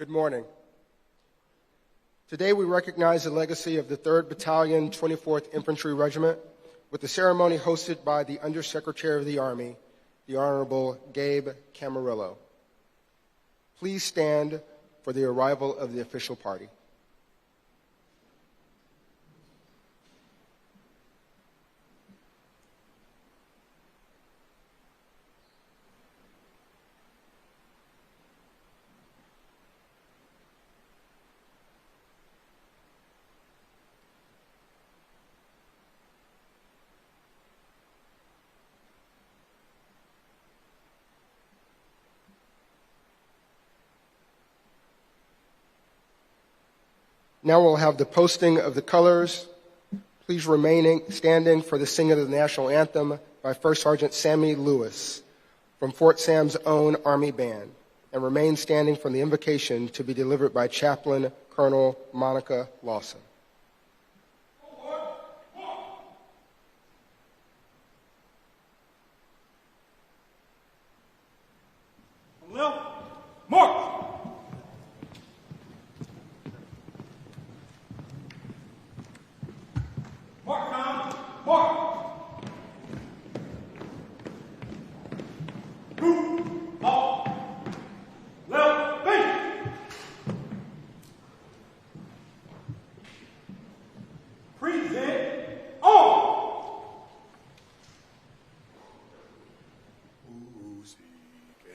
Good morning. Today we recognize the legacy of the 3rd Battalion, 24th Infantry Regiment with a ceremony hosted by the Undersecretary of the Army, the Honorable Gabe Camarillo. Please stand for the arrival of the official party. Now we'll have the posting of the colors. Please remain standing for the singing of the national anthem by First Sergeant Sammy Lewis from Fort Sam's own Army Band, and remain standing for the invocation to be delivered by Chaplain Colonel Monica Lawson. March! March now! March! Move! Off! Left! Face! Present! On! Oh,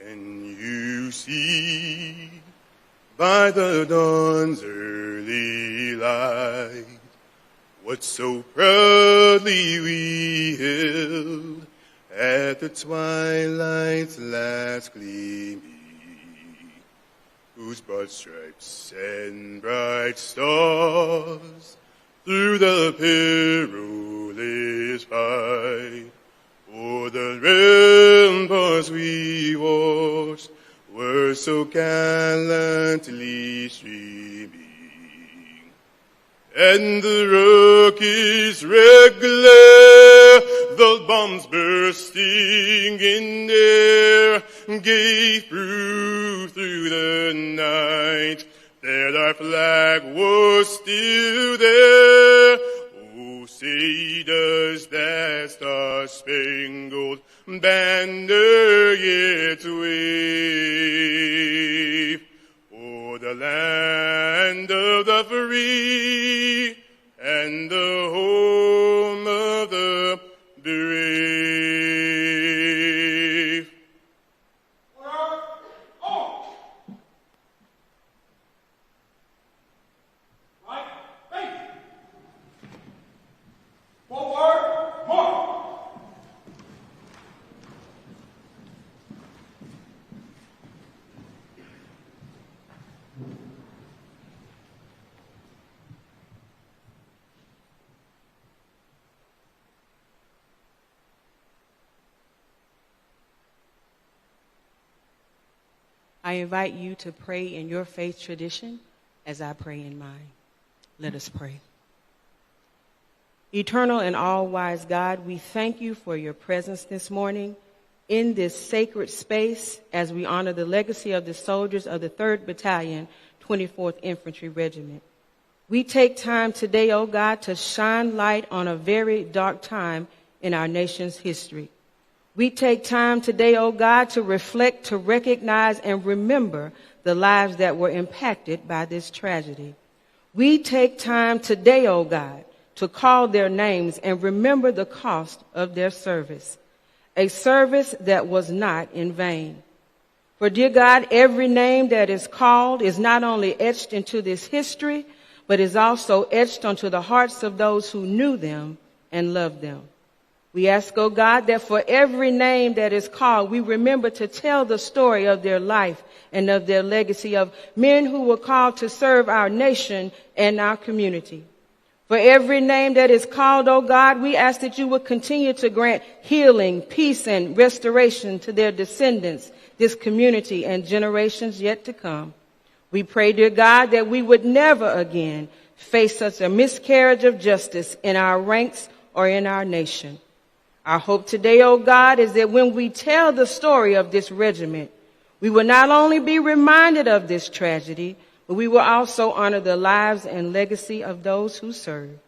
can you see by the dawn's early light what so proudly we hailed at the twilight's last gleaming, whose broad stripes and bright stars through the perilous fight o'er the ramparts we watched were so gallantly streaming. And the rockets' red glare, the bombs bursting in air, gave proof through the night that our flag was still there. Oh, say does that star-spangled banner yet wave o'er the land of the free and the home of the brave. Order! On! Right! Face! Forward! March! I invite you to pray in your faith tradition as I pray in mine. Let us pray. Eternal and all-wise God, we thank you for your presence this morning in this sacred space as we honor the legacy of the soldiers of the 3rd Battalion, 24th Infantry Regiment. We take time today, O God, to shine light on a very dark time in our nation's history. We take time today, O God, to reflect, to recognize, and remember the lives that were impacted by this tragedy. We take time today, O God, to call their names and remember the cost of their service, a service that was not in vain. For, dear God, every name that is called is not only etched into this history, but is also etched onto the hearts of those who knew them and loved them. We ask, O God, that for every name that is called, we remember to tell the story of their life and of their legacy, of men who were called to serve our nation and our community. For every name that is called, O God, we ask that you would continue to grant healing, peace, and restoration to their descendants, this community, and generations yet to come. We pray, dear God, that we would never again face such a miscarriage of justice in our ranks or in our nation. Our hope today, O God, is that when we tell the story of this regiment, We will not only be reminded of this tragedy, but we will also honor the lives and legacy of those who serve.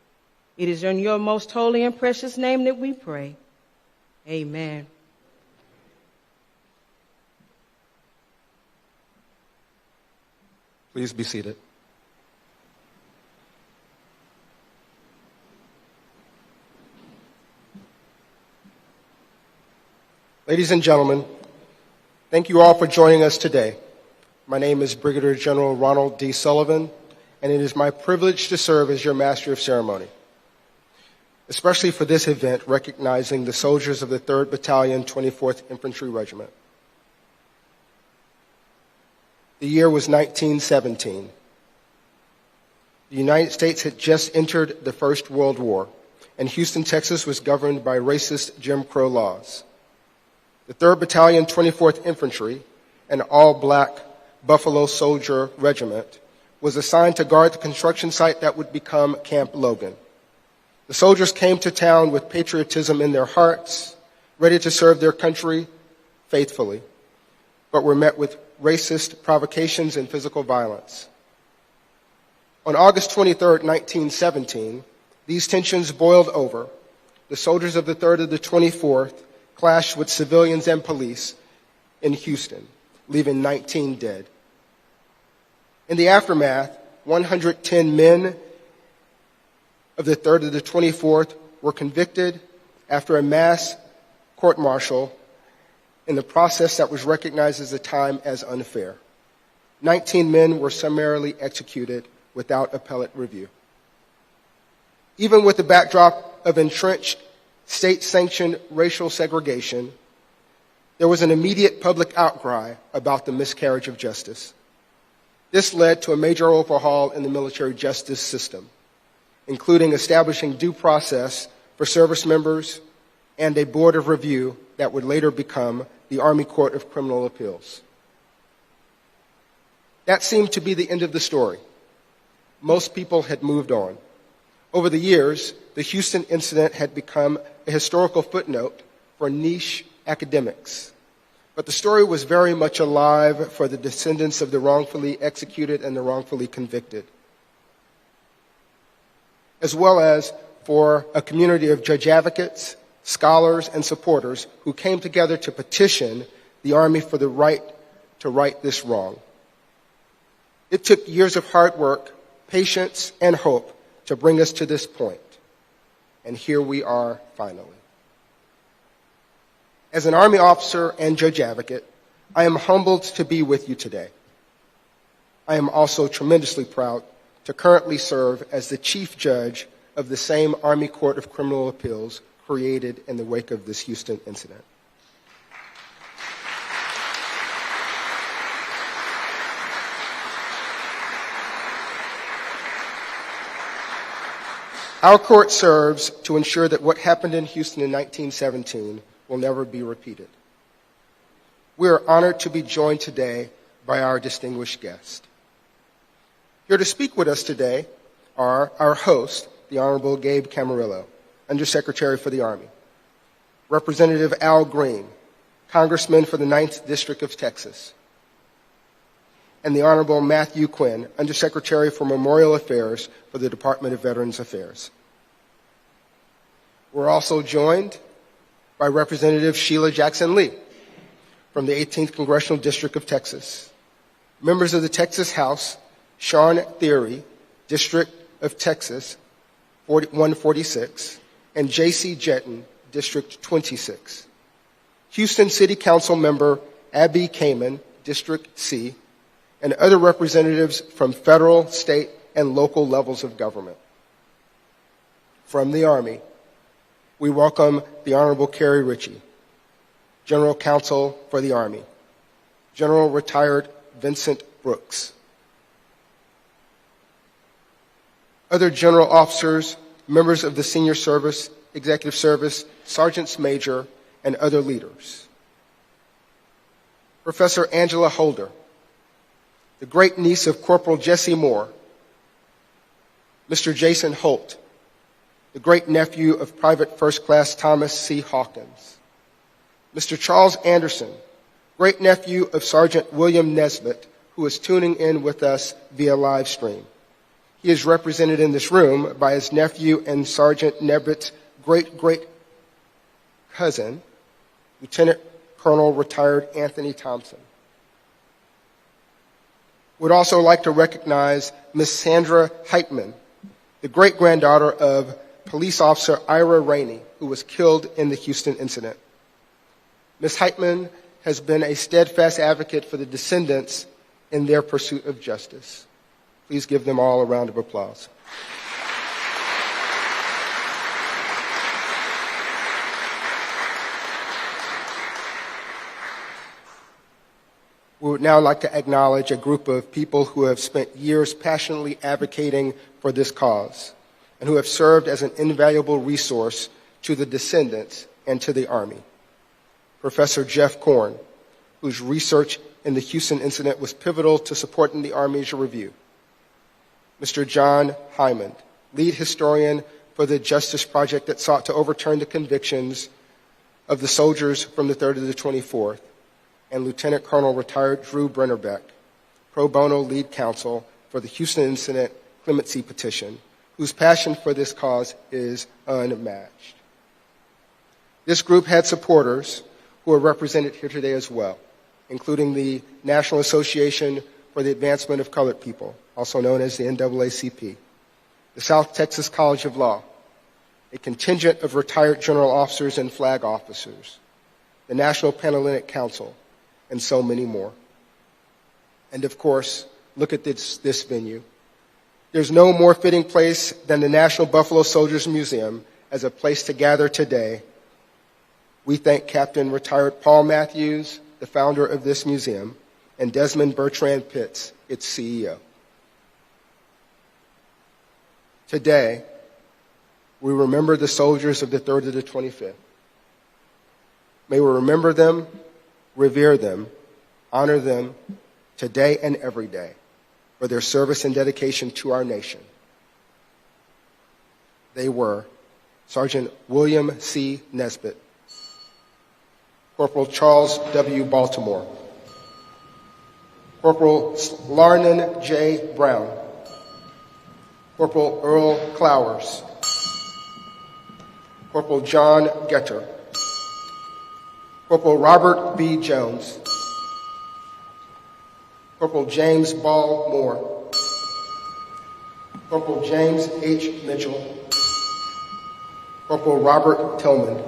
It is in your most holy and precious name that we pray. Amen. Please be seated. Ladies and gentlemen, thank you all for joining us today. My name is Brigadier General Ronald D. Sullivan, and it is my privilege to serve as your Master of Ceremony, especially for this event recognizing the soldiers of the 3rd Battalion, 24th Infantry Regiment. The year was 1917. The United States had just entered the First World War, and Houston, Texas was governed by racist Jim Crow laws. The 3rd Battalion, 24th Infantry, an all-black Buffalo Soldier Regiment, was assigned to guard the construction site that would become Camp Logan. The soldiers came to town with patriotism in their hearts, ready to serve their country faithfully, but were met with racist provocations and physical violence. On August 23, 1917, these tensions boiled over. The soldiers of the 3rd and the 24th clashed with civilians and police in Houston, leaving 19 dead. In the aftermath, 110 men of the 3rd and the 24th were convicted after a mass court-martial in the process that was recognized at the time as unfair. 19 men were summarily executed without appellate review. Even with the backdrop of entrenched state-sanctioned racial segregation, there was an immediate public outcry about the miscarriage of justice. This led to a major overhaul in the military justice system, including establishing due process for service members and a board of review that would later become the Army Court of Criminal Appeals. That seemed to be the end of the story. Most people had moved on. Over the years, the Houston incident had become a historical footnote for niche academics. But the story was very much alive for the descendants of the wrongfully executed and the wrongfully convicted, as well as for a community of judge advocates, scholars, and supporters who came together to petition the Army for the right to right this wrong. It took years of hard work, patience, and hope to bring us to this point. And here we are finally. As an Army officer and judge advocate, I am humbled to be with you today. I am also tremendously proud to currently serve as the chief judge of the same Army Court of Criminal Appeals created in the wake of this Houston incident. Our court serves to ensure that what happened in Houston in 1917 will never be repeated. We are honored to be joined today by our distinguished guest. Here to speak with us today are our host, the Honorable Gabe Camarillo, Undersecretary for the Army, Representative Al Green, Congressman for the 9th District of Texas, and the Honorable Matthew Quinn, Undersecretary for Memorial Affairs for the Department of Veterans Affairs. We're also joined by Representative Sheila Jackson Lee from the 18th Congressional District of Texas, members of the Texas House, Sean Thierry, District of Texas 146, and J.C. Jetton, District 26, Houston City Council member Abby Kamen, District C, and other representatives from federal, state, and local levels of government. From the Army, we welcome the Honorable Carrie Ritchie, General Counsel for the Army, General Retired Vincent Brooks, other general officers, members of the senior service, executive service, sergeants major, and other leaders. Professor Angela Holder, the great niece of Corporal Jesse Moore, Mr. Jason Holt, the great nephew of Private First Class Thomas C. Hawkins, Mr. Charles Anderson, great-nephew of Sergeant William Nesbitt, who is tuning in with us via live stream. He is represented in this room by his nephew and Sergeant Nesbitt's great-great-cousin, Lieutenant Colonel retired Anthony Thompson. Would also like to recognize Miss Sandra Heitman, the great-granddaughter of police officer Ira Rainey, who was killed in the Houston incident. Ms. Heitman has been a steadfast advocate for the descendants in their pursuit of justice. Please give them all a round of applause. We would now like to acknowledge a group of people who have spent years passionately advocating for this cause and who have served as an invaluable resource to the descendants and to the Army. Professor Jeff Korn, whose research in the Houston incident was pivotal to supporting the Army's review. Mr. John Hyman, lead historian for the Justice Project that sought to overturn the convictions of the soldiers from the 3rd to the 24th, and Lieutenant Colonel retired Drew Brennerbeck, pro bono lead counsel for the Houston incident clemency petition, whose passion for this cause is unmatched. This group had supporters who are represented here today as well, including the National Association for the Advancement of Colored People, also known as the NAACP, the South Texas College of Law, a contingent of retired general officers and flag officers, the National Panhellenic Council, and so many more. And of course, look at this venue. There's no more fitting place than the National Buffalo Soldiers Museum as a place to gather today. We thank Captain Retired Paul Matthews, the founder of this museum, and Desmond Bertrand Pitts, its CEO. Today, we remember the soldiers of the 3rd to the 25th. May we remember them, revere them, honor them today and every day for their service and dedication to our nation. They were Sergeant William C. Nesbitt, Corporal Charles W. Baltimore, Corporal Larnon J. Brown, Corporal Earl Clowers, Corporal John Getter, Corporal Robert B. Jones, Corporal James Ball Moore, Corporal James H. Mitchell, Corporal Robert Tillman,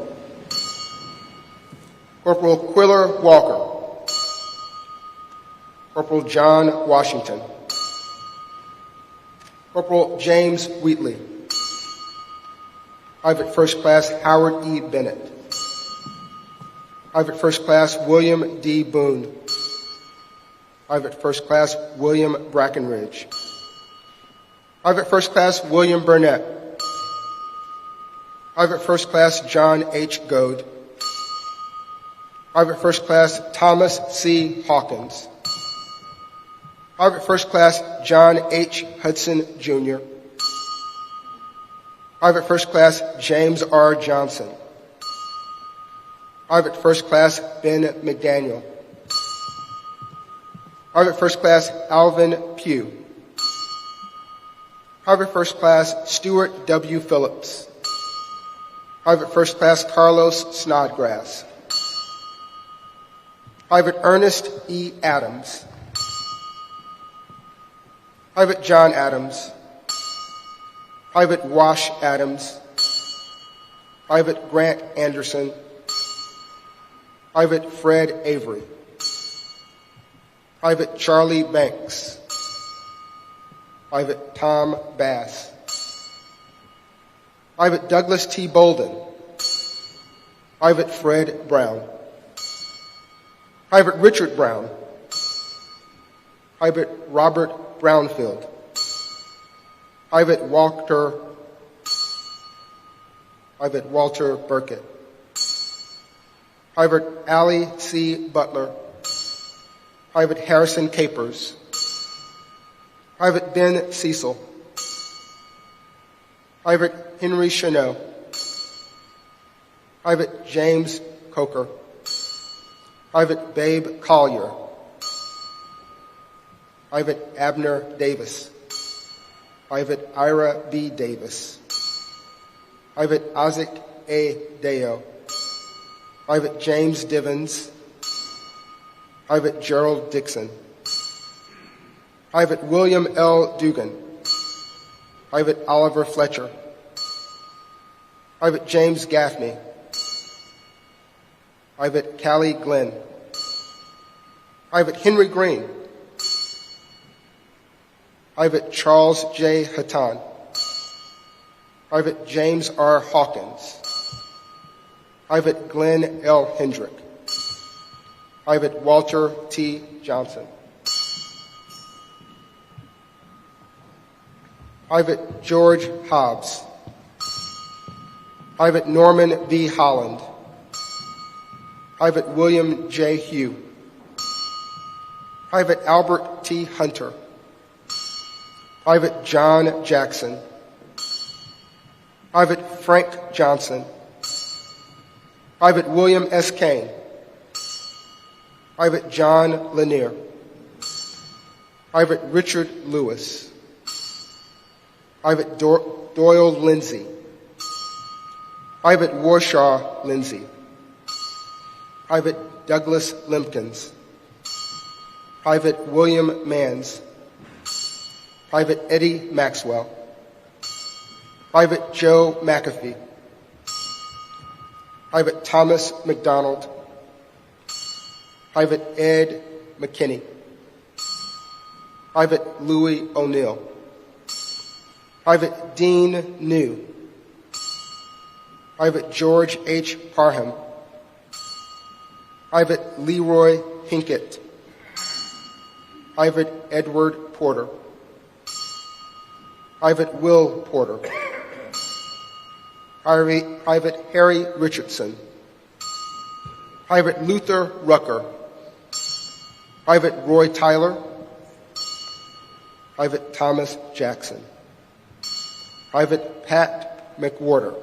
Corporal Quiller Walker, Corporal John Washington, Corporal James Wheatley, Private First Class Howard E. Bennett, Private First Class William D. Boone, Private First Class William Brackenridge, Private First Class William Burnett, Private First Class John H. Goad, Private First Class Thomas C. Hawkins, Private First Class John H. Hudson, Jr., Private First Class James R. Johnson, Private First Class Ben McDaniel, Private First Class Alvin Pugh, Private First Class Stuart W. Phillips, Private First Class Carlos Snodgrass, Private Ernest E. Adams, Private John Adams, Private Wash Adams, Private Grant Anderson, Private Fred Avery, Private Charlie Banks, Private Tom Bass, Private Douglas T. Bolden, Private Fred Brown, Private Richard Brown, Private Robert Brownfield, Private Walter Burkett, Private Allie C. Butler, Private Harrison Capers, Private Ben Cecil, Private Henry Chanot, Private James Coker, Private Babe Collier, Private Abner Davis, Private Ira B. Davis, Private Isaac A. Deo, Private James Divins, Private Gerald Dixon, Private William L. Dugan, Private Oliver Fletcher, Private James Gaffney, Private Callie Glenn, Private Henry Green, Private Charles J. Hatton, Private James R. Hawkins, Private Glenn L. Hendrick, Private Walter T. Johnson, Private George Hobbs, Private Norman V. Holland, Private William J. Hugh, Private Albert T. Hunter, Private John Jackson, Private Frank Johnson, Private William S. Kane, Private John Lanier, Private Richard Lewis, Private Doyle Lindsay, Private Warshaw Lindsay, Private Douglas Limpkins, Private William Manns, Private Eddie Maxwell, Private Joe McAfee, Private Thomas McDonald, Private Ed McKinney, Private Louis O'Neill, Private Dean New, Private George H. Parham, Private Leroy Pinkett, Private Edward Porter, Private Will Porter, Private Harry Richardson, Private Luther Rucker, Private Roy Tyler, Private Thomas Jackson, Private Pat McWhorter,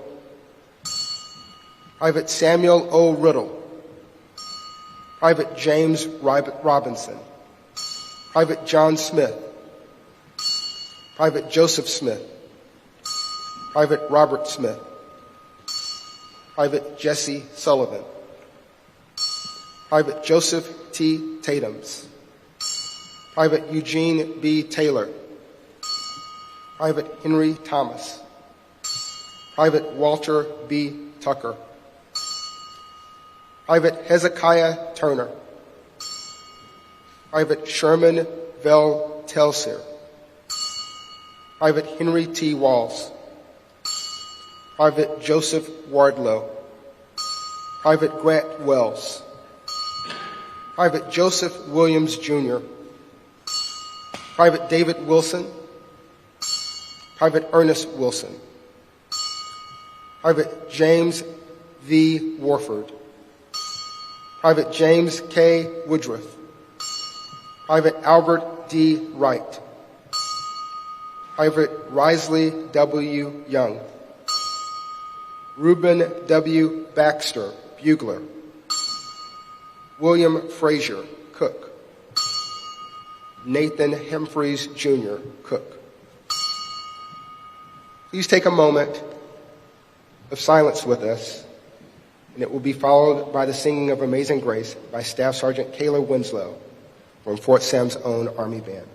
Private Samuel O. Riddle, Private James Robinson, Private John Smith, Private Joseph Smith, Private Robert Smith, Private Jesse Sullivan, Private Joseph T. Tatums, Private Eugene B. Taylor, Private Henry Thomas, Private Walter B. Tucker, Private Hezekiah Turner, Private Sherman Vel Telsier, Private Henry T. Walls, Private Joseph Wardlow, Private Grant Wells, Private Joseph Williams, Jr., Private David Wilson, Private Ernest Wilson, Private James V. Warford, Private James K. Woodruff, Private Albert D. Wright, Private Risley W. Young, Reuben W. Baxter, Bugler, William Frazier, Cook, Nathan Humphreys, Jr., Cook. Please take a moment of silence with us, and it will be followed by the singing of Amazing Grace by Staff Sergeant Kayla Winslow from Fort Sam's own Army Band.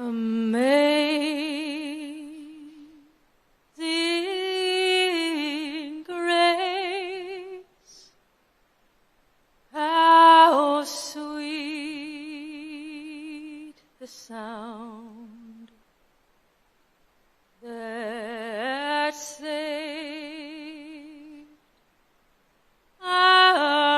Amazing grace, how sweet the sound that saved a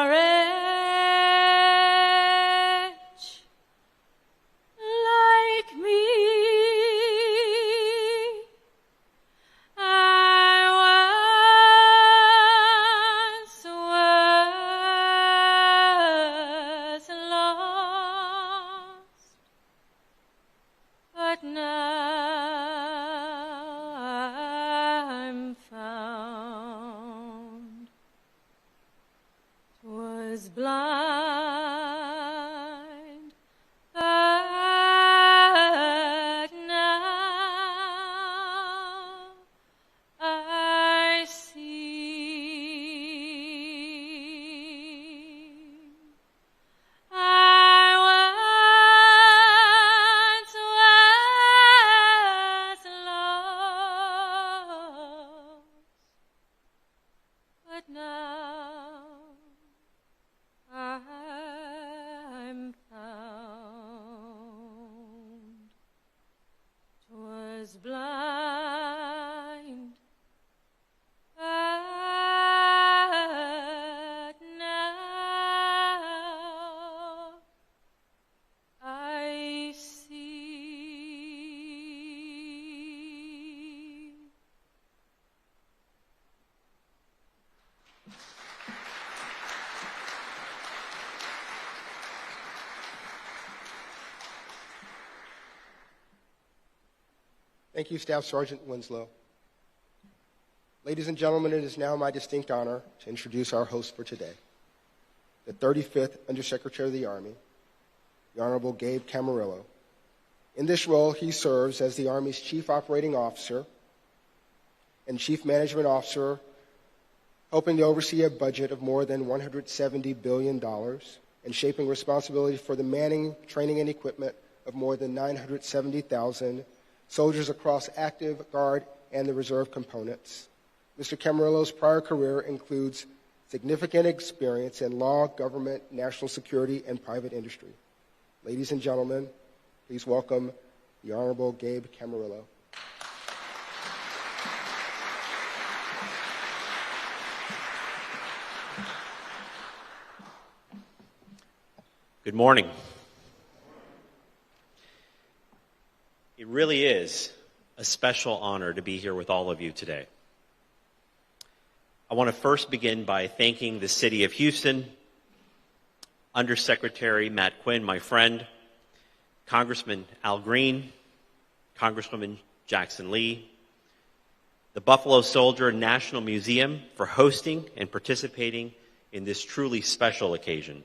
was blind, but now I see. Thank you, Staff Sergeant Winslow. Ladies and gentlemen, it is now my distinct honor to introduce our host for today, the 35th Undersecretary of the Army, the Honorable Gabe Camarillo. In this role, he serves as the Army's Chief Operating Officer and Chief Management Officer, helping to oversee a budget of more than $170 billion and shaping responsibility for the manning, training, and equipment of more than 970,000 soldiers across active, guard, and the reserve components. Mr. Camarillo's prior career includes significant experience in law, government, national security, and private industry. Ladies and gentlemen, please welcome the Honorable Gabe Camarillo. Good morning. It really is a special honor to be here with all of you today. I want to first begin by thanking the City of Houston, Undersecretary Matt Quinn, my friend, Congressman Al Green, Congresswoman Jackson Lee, the Buffalo Soldier National Museum for hosting and participating in this truly special occasion.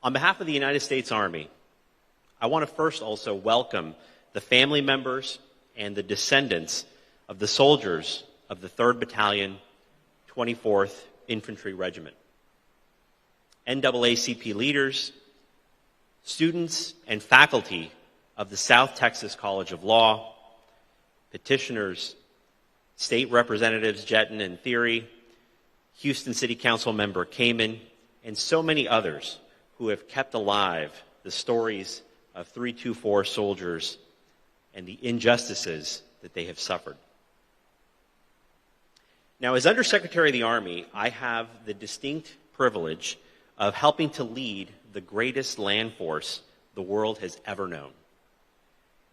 On behalf of the United States Army, I want to first also welcome the family members and the descendants of the soldiers of the 3rd Battalion, 24th Infantry Regiment, NAACP leaders, students, and faculty of the South Texas College of Law, petitioners, state representatives Jetton and Theory, Houston City Council member Kamen, and so many others who have kept alive the stories of 324 soldiers and the injustices that they have suffered. Now, as Undersecretary of the Army, I have the distinct privilege of helping to lead the greatest land force the world has ever known.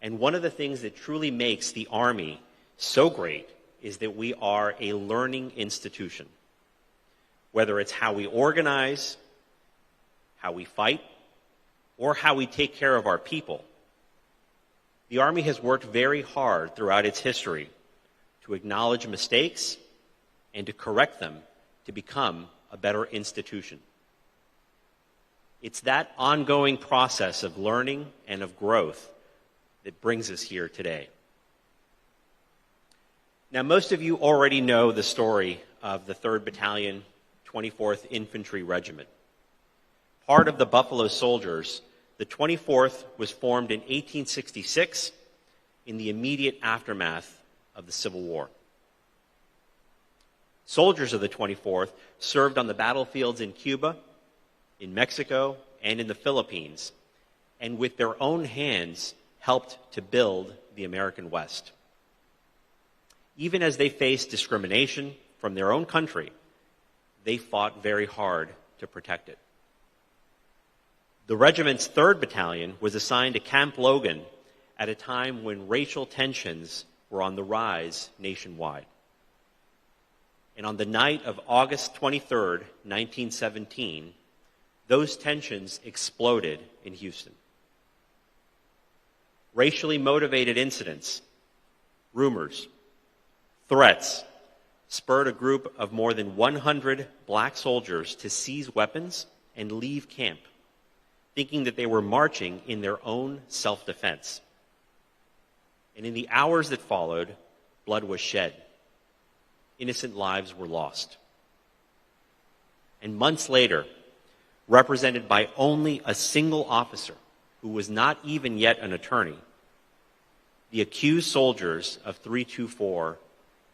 And one of the things that truly makes the Army so great is that we are a learning institution. Whether it's how we organize, how we fight, or how we take care of our people, the Army has worked very hard throughout its history to acknowledge mistakes and to correct them to become a better institution. It's that ongoing process of learning and of growth that brings us here today. Now, most of you already know the story of the 3rd Battalion, 24th Infantry Regiment. Part of the Buffalo Soldiers, the 24th was formed in 1866 in the immediate aftermath of the Civil War. Soldiers of the 24th served on the battlefields in Cuba, in Mexico, and in the Philippines, and with their own hands helped to build the American West. Even as they faced discrimination from their own country, they fought very hard to protect it. The regiment's 3rd Battalion was assigned to Camp Logan at a time when racial tensions were on the rise nationwide. And on the night of August 23rd, 1917, those tensions exploded in Houston. Racially motivated incidents, rumors, threats spurred a group of more than 100 black soldiers to seize weapons and leave camp, thinking that they were marching in their own self-defense. And in the hours that followed, blood was shed. Innocent lives were lost. And months later, represented by only a single officer who was not even yet an attorney, the accused soldiers of 324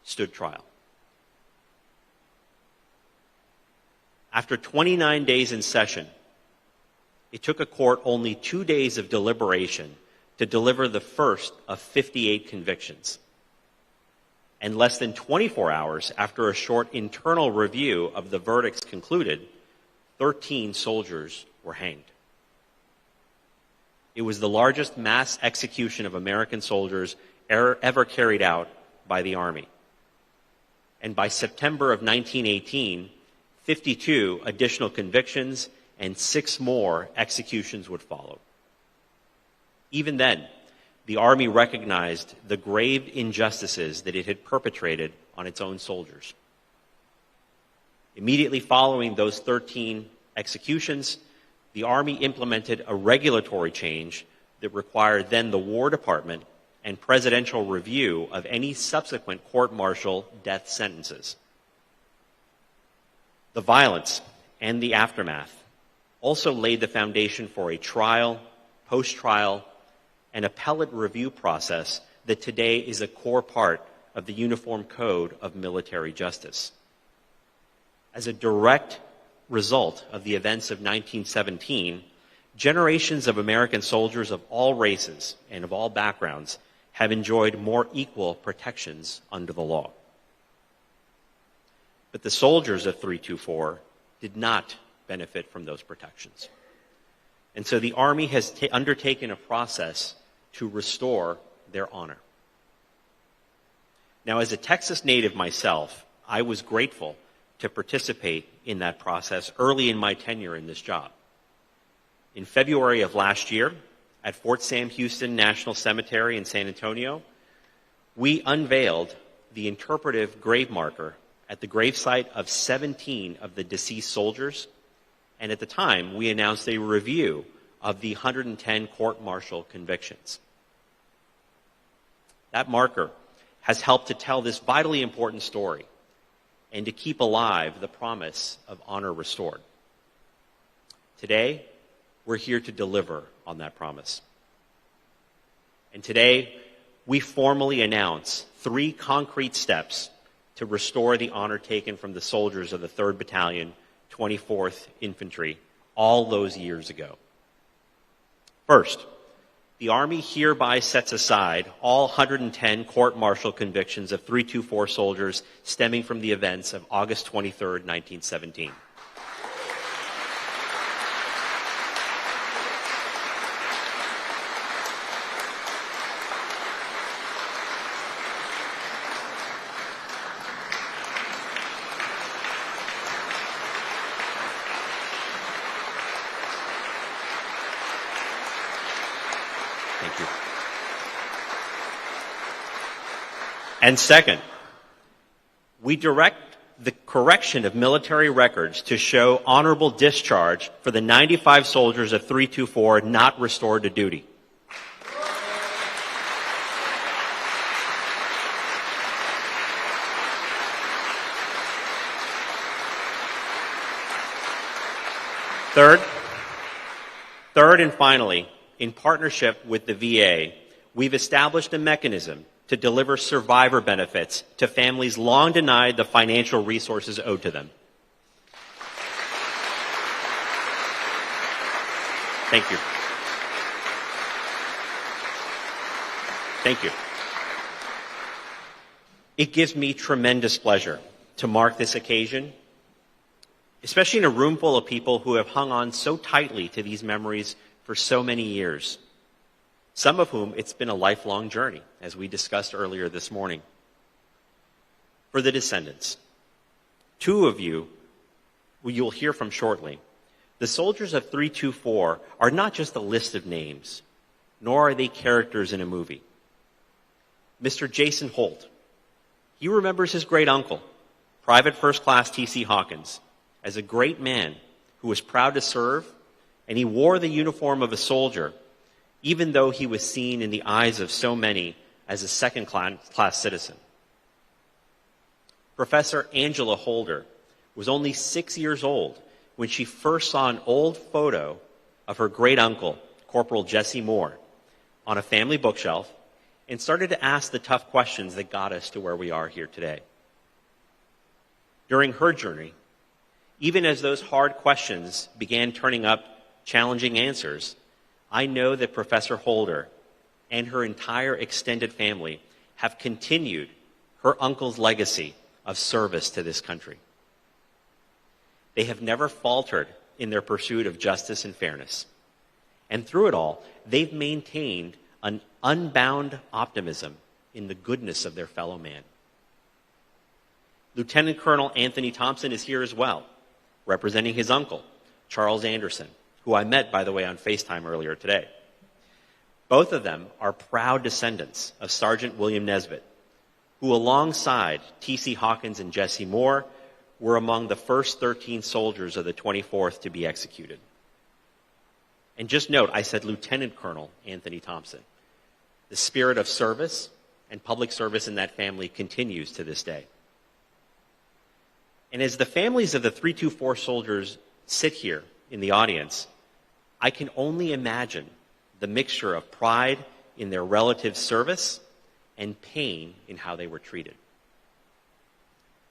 stood trial. After 29 days in session, it took a court only 2 days of deliberation to to deliver the first of 58 convictions. And less than 24 hours after a short internal review of the verdicts concluded, 13 soldiers were hanged. It was the largest mass execution of American soldiers ever carried out by the Army. And by September of 1918, 52 additional convictions and 6 more executions would follow. Even then, the Army recognized the grave injustices that it had perpetrated on its own soldiers. Immediately following those 13 executions, the Army implemented a regulatory change that required then the War Department and presidential review of any subsequent court-martial death sentences. The violence and the aftermath also laid the foundation for a trial, post-trial, and appellate review process that today is a core part of the Uniform Code of Military Justice. As a direct result of the events of 1917, generations of American soldiers of all races and of all backgrounds have enjoyed more equal protections under the law. But the soldiers of 324 did not benefit from those protections. And so the Army has undertaken a process to restore their honor. Now, as a Texas native myself, I was grateful to participate in that process early in my tenure in this job. In February of last year, at Fort Sam Houston National Cemetery in San Antonio, we unveiled the interpretive grave marker at the gravesite of 17 of the deceased soldiers, and at the time, we announced a review of the 110 court-martial convictions. That marker has helped to tell this vitally important story and to keep alive the promise of honor restored. Today, we're here to deliver on that promise. And today, we formally announce 3 concrete steps to restore the honor taken from the soldiers of the 3rd Battalion, 24th Infantry, all those years ago. First, the Army hereby sets aside all 110 court-martial convictions of 324 soldiers stemming from the events of August 23, 1917. Thank you. And second, we direct the correction of military records to show honorable discharge for the 95 soldiers of 324 not restored to duty. Third and finally, in partnership with the VA, we've established a mechanism to deliver survivor benefits to families long denied the financial resources owed to them. Thank you. Thank you. It gives me tremendous pleasure to mark this occasion, especially in a room full of people who have hung on so tightly to these memories for so many years, some of whom it's been a lifelong journey, as we discussed earlier this morning. For the descendants, 2 of you, who you'll hear from shortly, the soldiers of 324 are not just a list of names, nor are they characters in a movie. Mr. Jason Holt, he remembers his great-uncle, Private First Class T.C. Hawkins, as a great man who was proud to serve, and he wore the uniform of a soldier, even though he was seen in the eyes of so many as a second-class citizen. Professor Angela Holder was only 6 years old when she first saw an old photo of her great-uncle, Corporal Jesse Moore, on a family bookshelf and started to ask the tough questions that got us to where we are here today. During her journey, even as those hard questions began turning up challenging answers, I know that Professor Holder and her entire extended family have continued her uncle's legacy of service to this country. They have never faltered in their pursuit of justice and fairness. And through it all, they've maintained an unbound optimism in the goodness of their fellow man. Lieutenant Colonel Anthony Thompson is here as well, representing his uncle, Charles Anderson, who I met, by the way, on FaceTime earlier today. Both of them are proud descendants of Sergeant William Nesbitt, who alongside T.C. Hawkins and Jesse Moore were among the first 13 soldiers of the 24th to be executed. And just note, I said Lieutenant Colonel Anthony Thompson. The spirit of service and public service in that family continues to this day. And as the families of the 324 soldiers sit here in the audience, I can only imagine the mixture of pride in their relatives' service and pain in how they were treated.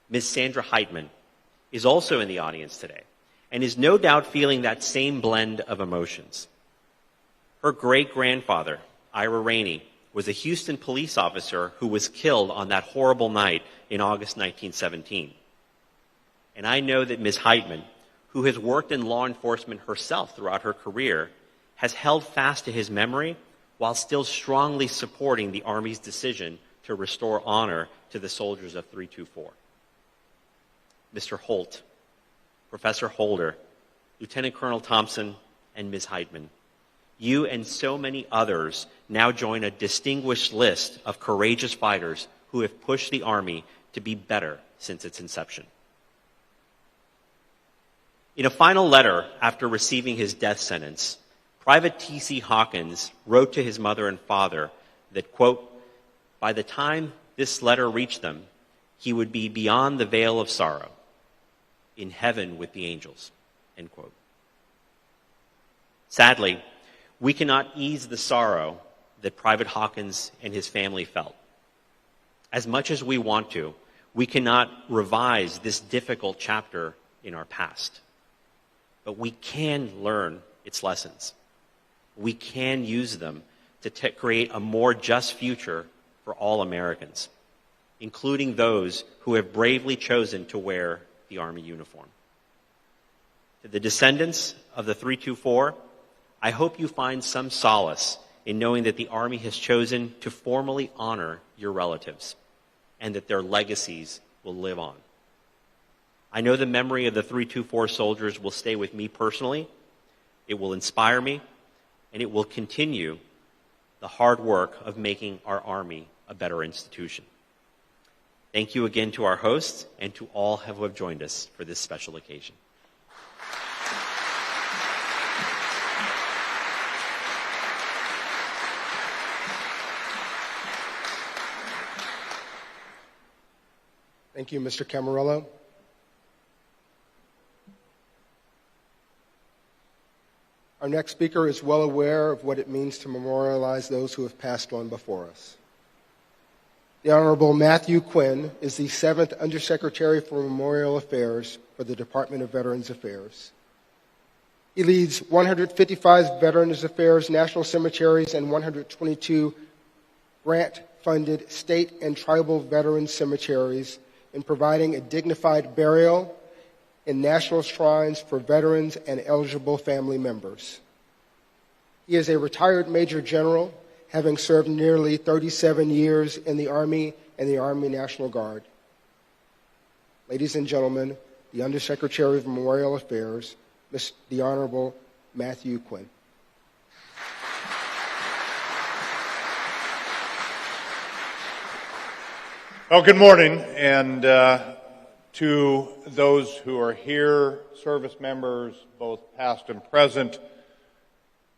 Ms. Sandra Heitman is also in the audience today and is no doubt feeling that same blend of emotions. Her great-grandfather, Ira Rainey, was a Houston police officer who was killed on that horrible night in August 1917. And I know that Ms. Heitman, who has worked in law enforcement herself throughout her career, has held fast to his memory while still strongly supporting the Army's decision to restore honor to the soldiers of 324. Mr. Holt, Professor Holder, Lieutenant Colonel Thompson, and Ms. Heitman, you and so many others now join a distinguished list of courageous fighters who have pushed the Army to be better since its inception. In a final letter after receiving his death sentence, Private T.C. Hawkins wrote to his mother and father that, quote, by the time this letter reached them, he would be beyond the veil of sorrow, in heaven with the angels, end quote. Sadly, we cannot ease the sorrow that Private Hawkins and his family felt. As much as we want to, we cannot revise this difficult chapter in our past. But we can learn its lessons. We can use them to create a more just future for all Americans, including those who have bravely chosen to wear the Army uniform. To the descendants of the 324, I hope you find some solace in knowing that the Army has chosen to formally honor your relatives and that their legacies will live on. I know the memory of the 324 soldiers will stay with me personally. It will inspire me, and it will continue the hard work of making our Army a better institution. Thank you again to our hosts and to all who have joined us for this special occasion. Thank you, Mr. Camarillo. Our next speaker is well aware of what it means to memorialize those who have passed on before us. The Honorable Matthew Quinn is the 7th Undersecretary for Memorial Affairs for the Department of Veterans Affairs. He leads 155 Veterans Affairs national cemeteries and 122 grant-funded state and tribal veterans cemeteries in providing a dignified burial in national shrines for veterans and eligible family members. He is a retired Major General, having served nearly 37 years in the Army and the Army National Guard. Ladies and gentlemen, the Undersecretary of Memorial Affairs, the Honorable Matthew Quinn. Well, good morning, and to those who are here, service members, both past and present,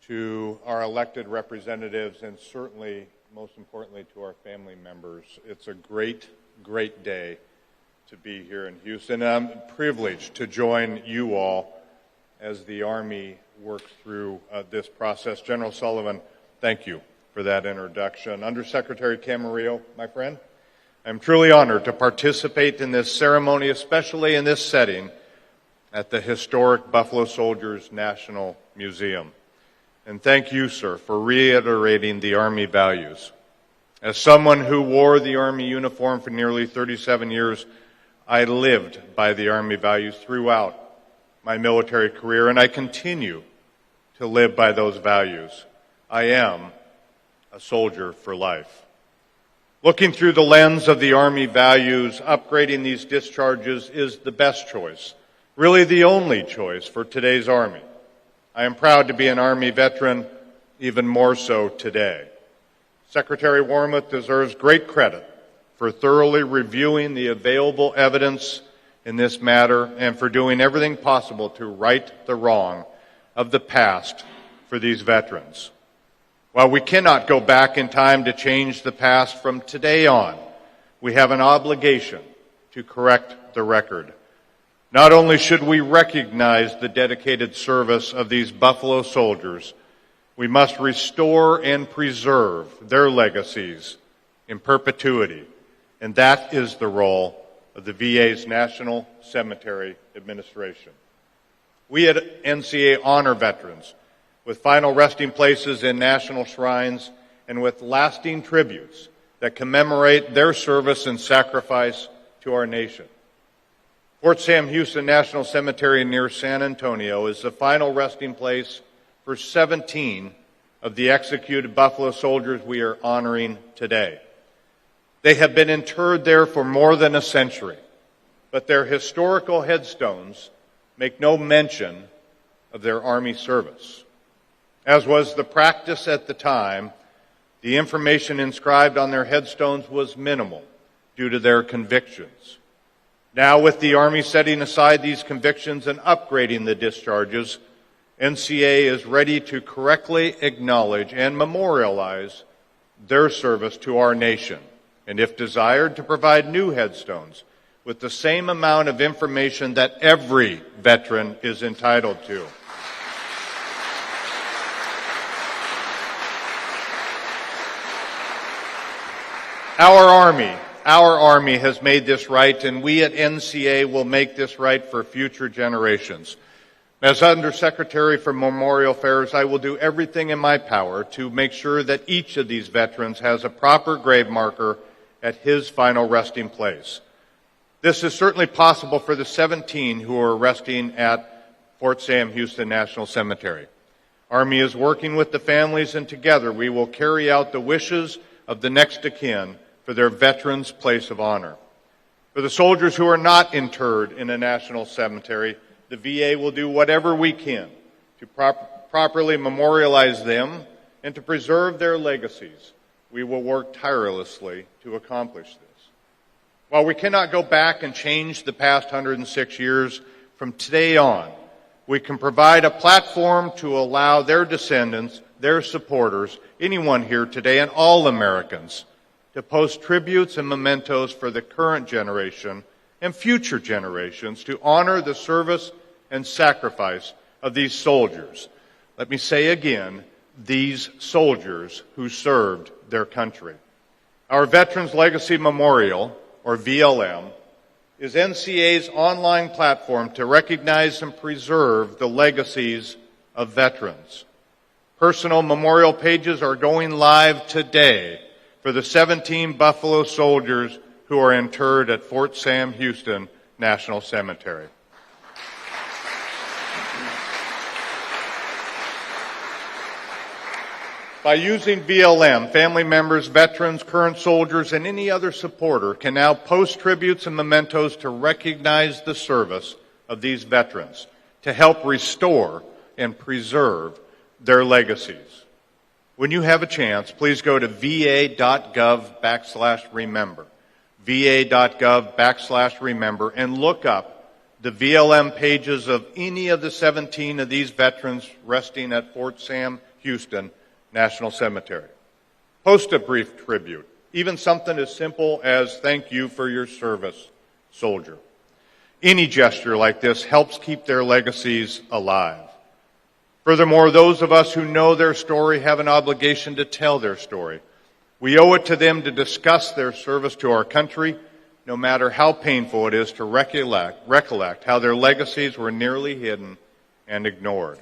to our elected representatives, and certainly, most importantly, to our family members. It's a great, great day to be here in Houston. I'm privileged to join you all as the Army works through this process. General Sullivan, thank you for that introduction. Undersecretary Camarillo, my friend, I'm truly honored to participate in this ceremony, especially in this setting at the historic Buffalo Soldiers National Museum. And thank you, sir, for reiterating the Army values. As someone who wore the Army uniform for nearly 37 years, I lived by the Army values throughout my military career, and I continue to live by those values. I am a soldier for life. Looking through the lens of the Army values, upgrading these discharges is the best choice, really the only choice for today's Army. I am proud to be an Army veteran, even more so today. Secretary Wormuth deserves great credit for thoroughly reviewing the available evidence in this matter and for doing everything possible to right the wrong of the past for these veterans. While we cannot go back in time to change the past, from today on, we have an obligation to correct the record. Not only should we recognize the dedicated service of these Buffalo soldiers, we must restore and preserve their legacies in perpetuity, and that is the role of the VA's National Cemetery Administration. We at NCA honor veterans with final resting places in national shrines and with lasting tributes that commemorate their service and sacrifice to our nation. Fort Sam Houston National Cemetery near San Antonio is the final resting place for 17 of the executed Buffalo soldiers we are honoring today. They have been interred there for more than a century, but their historical headstones make no mention of their Army service. As was the practice at the time, the information inscribed on their headstones was minimal due to their convictions. Now, with the Army setting aside these convictions and upgrading the discharges, NCA is ready to correctly acknowledge and memorialize their service to our nation, and if desired, to provide new headstones with the same amount of information that every veteran is entitled to. Our Army has made this right, and we at NCA will make this right for future generations. As Undersecretary for Memorial Affairs, I will do everything in my power to make sure that each of these veterans has a proper grave marker at his final resting place. This is certainly possible for the 17 who are resting at Fort Sam Houston National Cemetery. Army is working with the families, and together we will carry out the wishes of the next of kin for their veterans' place of honor. For the soldiers who are not interred in a national cemetery, the VA will do whatever we can to properly memorialize them and to preserve their legacies. We will work tirelessly to accomplish this. While we cannot go back and change the past 106 years, from today on, we can provide a platform to allow their descendants, their supporters, anyone here today, and all Americans to post tributes and mementos for the current generation and future generations to honor the service and sacrifice of these soldiers. Let me say again, these soldiers who served their country. Our Veterans Legacy Memorial, or VLM, is NCA's online platform to recognize and preserve the legacies of veterans. Personal memorial pages are going live today for the 17 Buffalo soldiers who are interred at Fort Sam Houston National Cemetery. By using VLM, family members, veterans, current soldiers, and any other supporter can now post tributes and mementos to recognize the service of these veterans, to help restore and preserve their legacies. When you have a chance, please go to va.gov/remember, va.gov/remember, and look up the VLM pages of any of the 17 of these veterans resting at Fort Sam Houston National Cemetery. Post a brief tribute, even something as simple as "Thank you for your service, soldier." Any gesture like this helps keep their legacies alive. Furthermore, those of us who know their story have an obligation to tell their story. We owe it to them to discuss their service to our country, no matter how painful it is to recollect how their legacies were nearly hidden and ignored.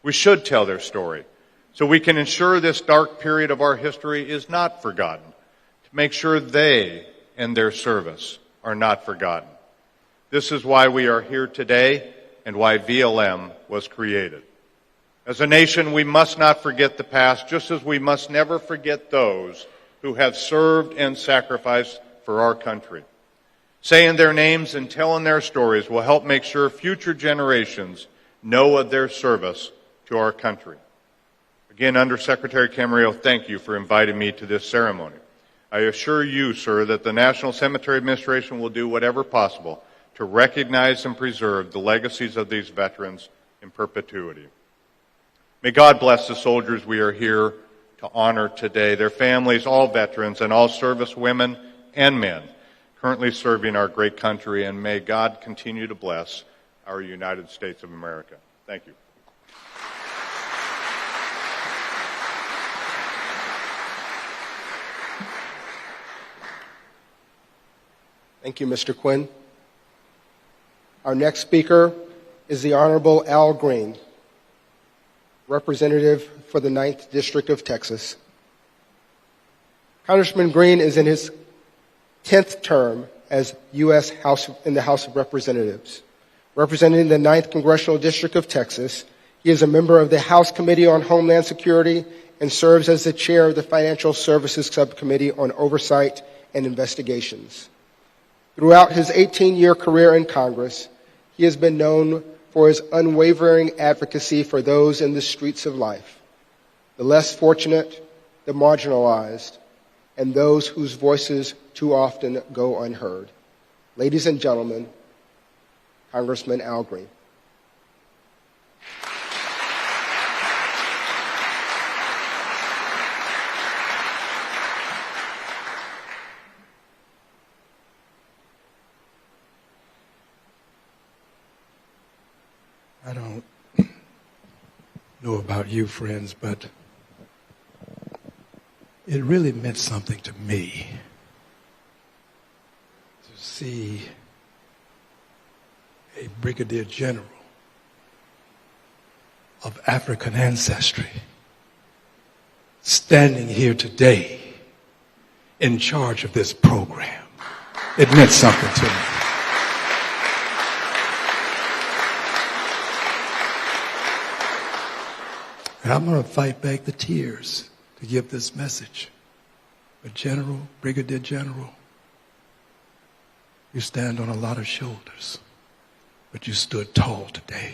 We should tell their story, so we can ensure this dark period of our history is not forgotten, to make sure they and their service are not forgotten. This is why we are here today and why VLM was created. As a nation, we must not forget the past, just as we must never forget those who have served and sacrificed for our country. Saying their names and telling their stories will help make sure future generations know of their service to our country. Again, Undersecretary Camarillo, thank you for inviting me to this ceremony. I assure you, sir, that the National Cemetery Administration will do whatever possible to recognize and preserve the legacies of these veterans in perpetuity. May God bless the soldiers we are here to honor today, their families, all veterans, and all service women and men currently serving our great country, and may God continue to bless our United States of America. Thank you. Thank you, Mr. Quinn. Our next speaker is the Honorable Al Green, representative for the 9th District of Texas. Congressman Green is in his 10th term as U.S. in the House of Representatives. Representing the 9th Congressional District of Texas, he is a member of the House Committee on Homeland Security and serves as the chair of the Financial Services Subcommittee on Oversight and Investigations. Throughout his 18-year career in Congress, he has been known for his unwavering advocacy for those in the streets of life, the less fortunate, the marginalized, and those whose voices too often go unheard. Ladies and gentlemen, Congressman Al Green. I don't know about you, friends, but it really meant something to me to see a brigadier general of African ancestry standing here today in charge of this program. It meant something to me. And I'm going to fight back the tears to give this message. But General, Brigadier General, you stand on a lot of shoulders, but you stood tall today.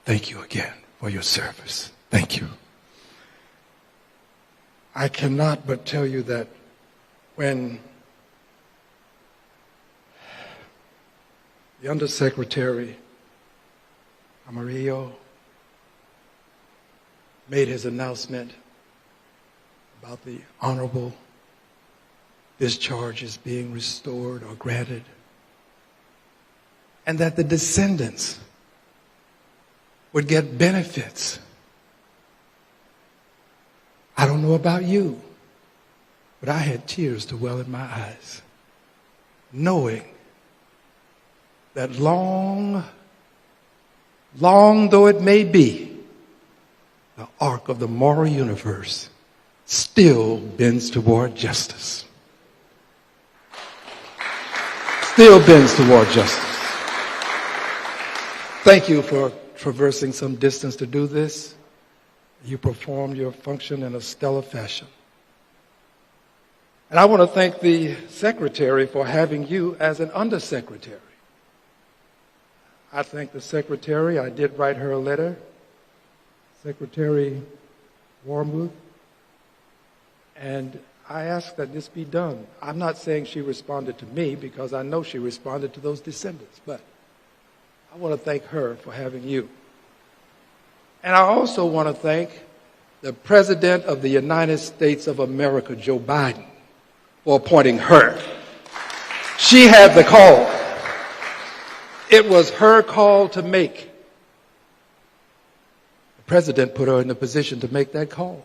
Thank you again for your service. Thank you. I cannot but tell you that when the Undersecretary Camarillo made his announcement about the honorable discharges being restored or granted, and that the descendants would get benefits. I don't know about you, but I had tears to well in my eyes, knowing that long though it may be, the arc of the moral universe still bends toward justice. Still bends toward justice. Thank you for traversing some distance to do this. You performed your function in a stellar fashion. And I want to thank the Secretary for having you as an Undersecretary. I thank the Secretary. I did write her a letter. Secretary Wormuth, and I asked that this be done. I'm not saying she responded to me because I know she responded to those descendants, but I want to thank her for having you. And I also want to thank the President of the United States of America, Joe Biden, for appointing her. She had the call. It was her call to make. President put her in the position to make that call.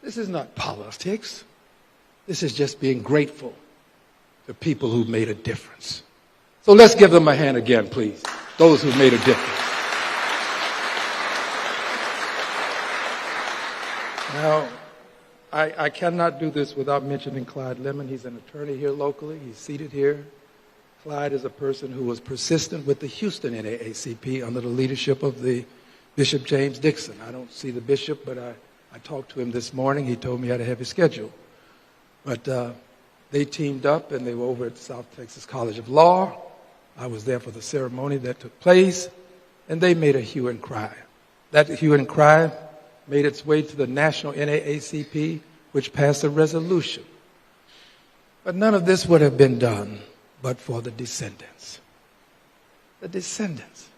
This is not politics. This is just being grateful to people who made a difference. So let's give them a hand again, please. Those who made a difference. Now, I cannot do this without mentioning Clyde Lemon. He's an attorney here locally. He's seated here. Clyde is a person who was persistent with the Houston NAACP under the leadership of the Bishop James Dixon. I don't see the bishop, but I talked to him this morning. He told me he had a heavy schedule. But they teamed up, and they were over at South Texas College of Law. I was there for the ceremony that took place, and they made a hue and cry. That hue and cry made its way to the national NAACP, which passed a resolution. But none of this would have been done but for the descendants. The descendants.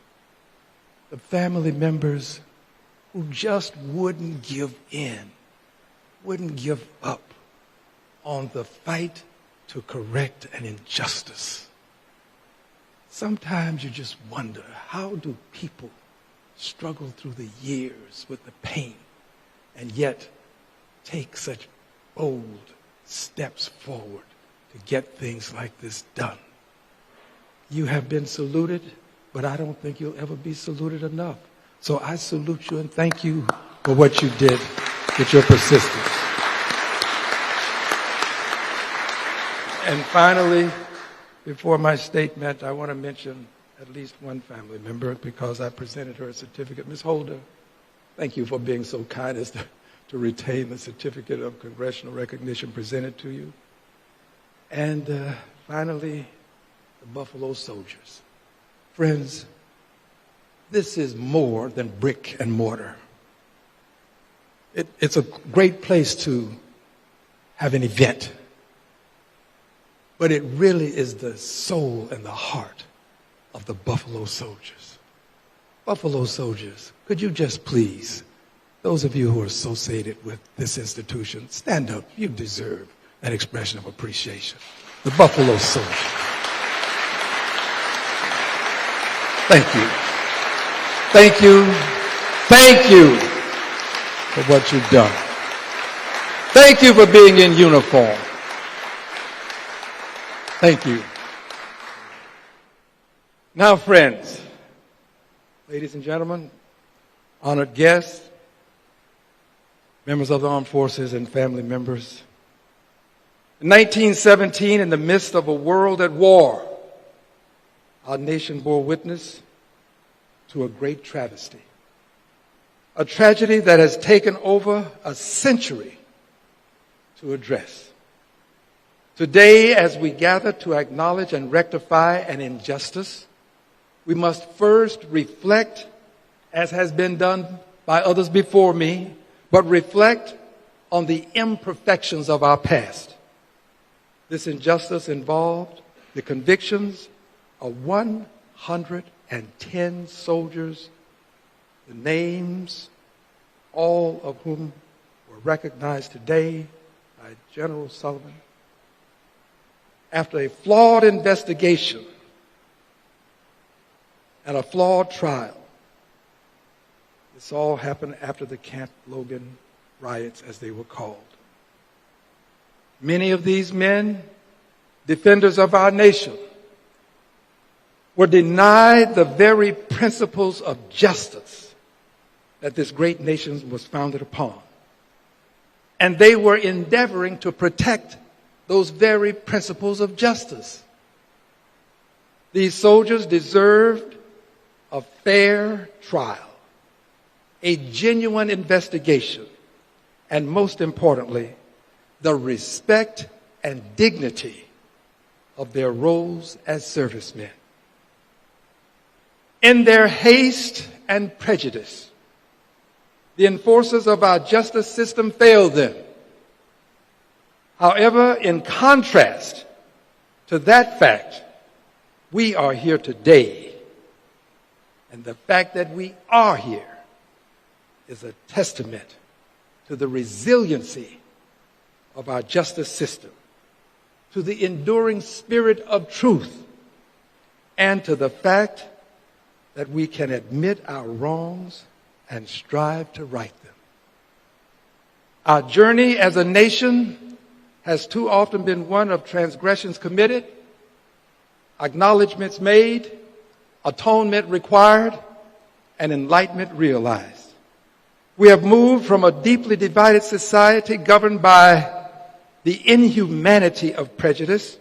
The family members who just wouldn't give in, wouldn't give up on the fight to correct an injustice. Sometimes you just wonder, how do people struggle through the years with the pain and yet take such bold steps forward to get things like this done? You have been saluted, but I don't think you'll ever be saluted enough. So I salute you and thank you for what you did with your persistence. And finally, before my statement, I want to mention at least one family member because I presented her a certificate. Ms. Holder, thank you for being so kind as to retain the certificate of congressional recognition presented to you. And finally, the Buffalo Soldiers. Friends, this is more than brick and mortar. It's a great place to have an event, but it really is the soul and the heart of the Buffalo Soldiers. Buffalo Soldiers, could you just please, those of you who are associated with this institution, stand up. You deserve an expression of appreciation. The Buffalo Soldiers. Thank you. Thank you. Thank you for what you've done. Thank you for being in uniform. Thank you. Now, friends, ladies and gentlemen, honored guests, members of the armed forces and family members. In 1917, in the midst of a world at war, our nation bore witness to a great travesty, a tragedy that has taken over a century to address. Today, as we gather to acknowledge and rectify an injustice, we must first reflect, as has been done by others before me, but reflect on the imperfections of our past. This injustice involved the convictions of 110 soldiers, the names, all of whom were recognized today by General Sullivan. After a flawed investigation and a flawed trial, this all happened after the Camp Logan riots, as they were called. Many of these men, defenders of our nation, were denied the very principles of justice that this great nation was founded upon. And they were endeavoring to protect those very principles of justice. These soldiers deserved a fair trial, a genuine investigation, and most importantly, the respect and dignity of their roles as servicemen. In their haste and prejudice, the enforcers of our justice system failed them. However, in contrast to that fact, we are here today. And the fact that we are here is a testament to the resiliency of our justice system, to the enduring spirit of truth, and to the fact that we can admit our wrongs and strive to right them. Our journey as a nation has too often been one of transgressions committed, acknowledgments made, atonement required, and enlightenment realized. We have moved from a deeply divided society governed by the inhumanity of prejudice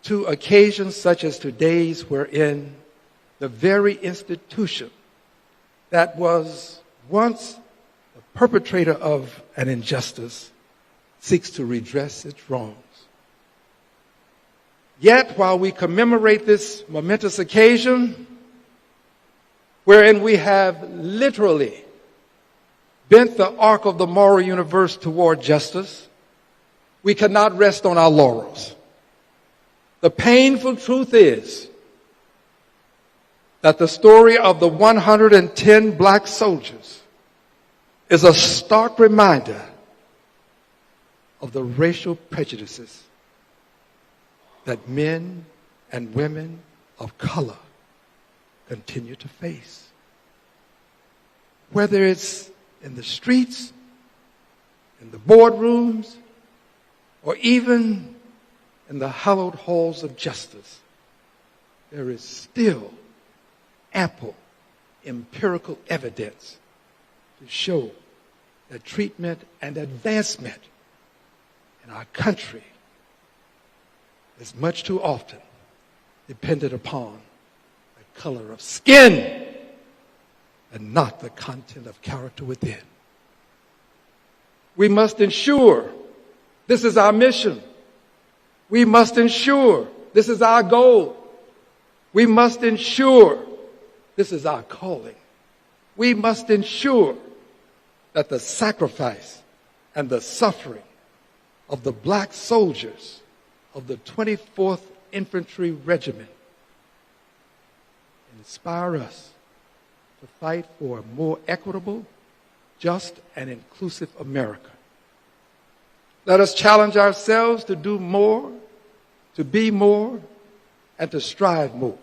to occasions such as today's, wherein the very institution that was once the perpetrator of an injustice seeks to redress its wrongs. Yet, while we commemorate this momentous occasion, wherein we have literally bent the arc of the moral universe toward justice, we cannot rest on our laurels. The painful truth is that the story of the 110 black soldiers is a stark reminder of the racial prejudices that men and women of color continue to face. Whether it's in the streets, in the boardrooms, or even in the hallowed halls of justice, there is still ample empirical evidence to show that treatment and advancement in our country is much too often dependent upon the color of skin and not the content of character within. We must ensure this is our mission. We must ensure this is our goal. We must ensure this is our calling. We must ensure that the sacrifice and the suffering of the black soldiers of the 24th Infantry Regiment inspire us to fight for a more equitable, just, and inclusive America. Let us challenge ourselves to do more, to be more, and to strive more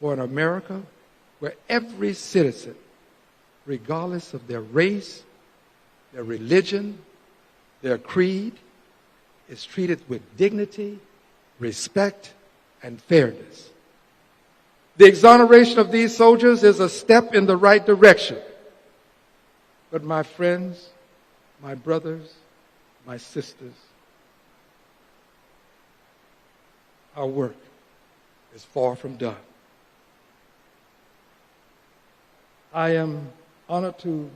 for an America where every citizen, regardless of their race, their religion, their creed, is treated with dignity, respect, and fairness. The exoneration of these soldiers is a step in the right direction. But my friends, my brothers, my sisters, our work is far from done. I am honored to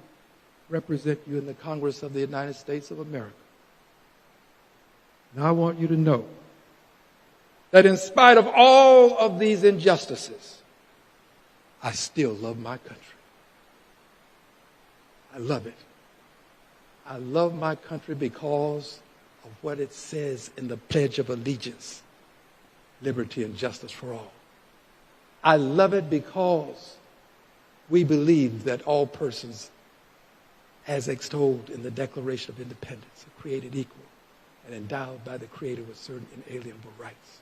represent you in the Congress of the United States of America. And I want you to know that in spite of all of these injustices, I still love my country. I love it. I love my country because of what it says in the Pledge of Allegiance: liberty and justice for all. I love it because we believe that all persons, as extolled in the Declaration of Independence, are created equal and endowed by the Creator with certain inalienable rights,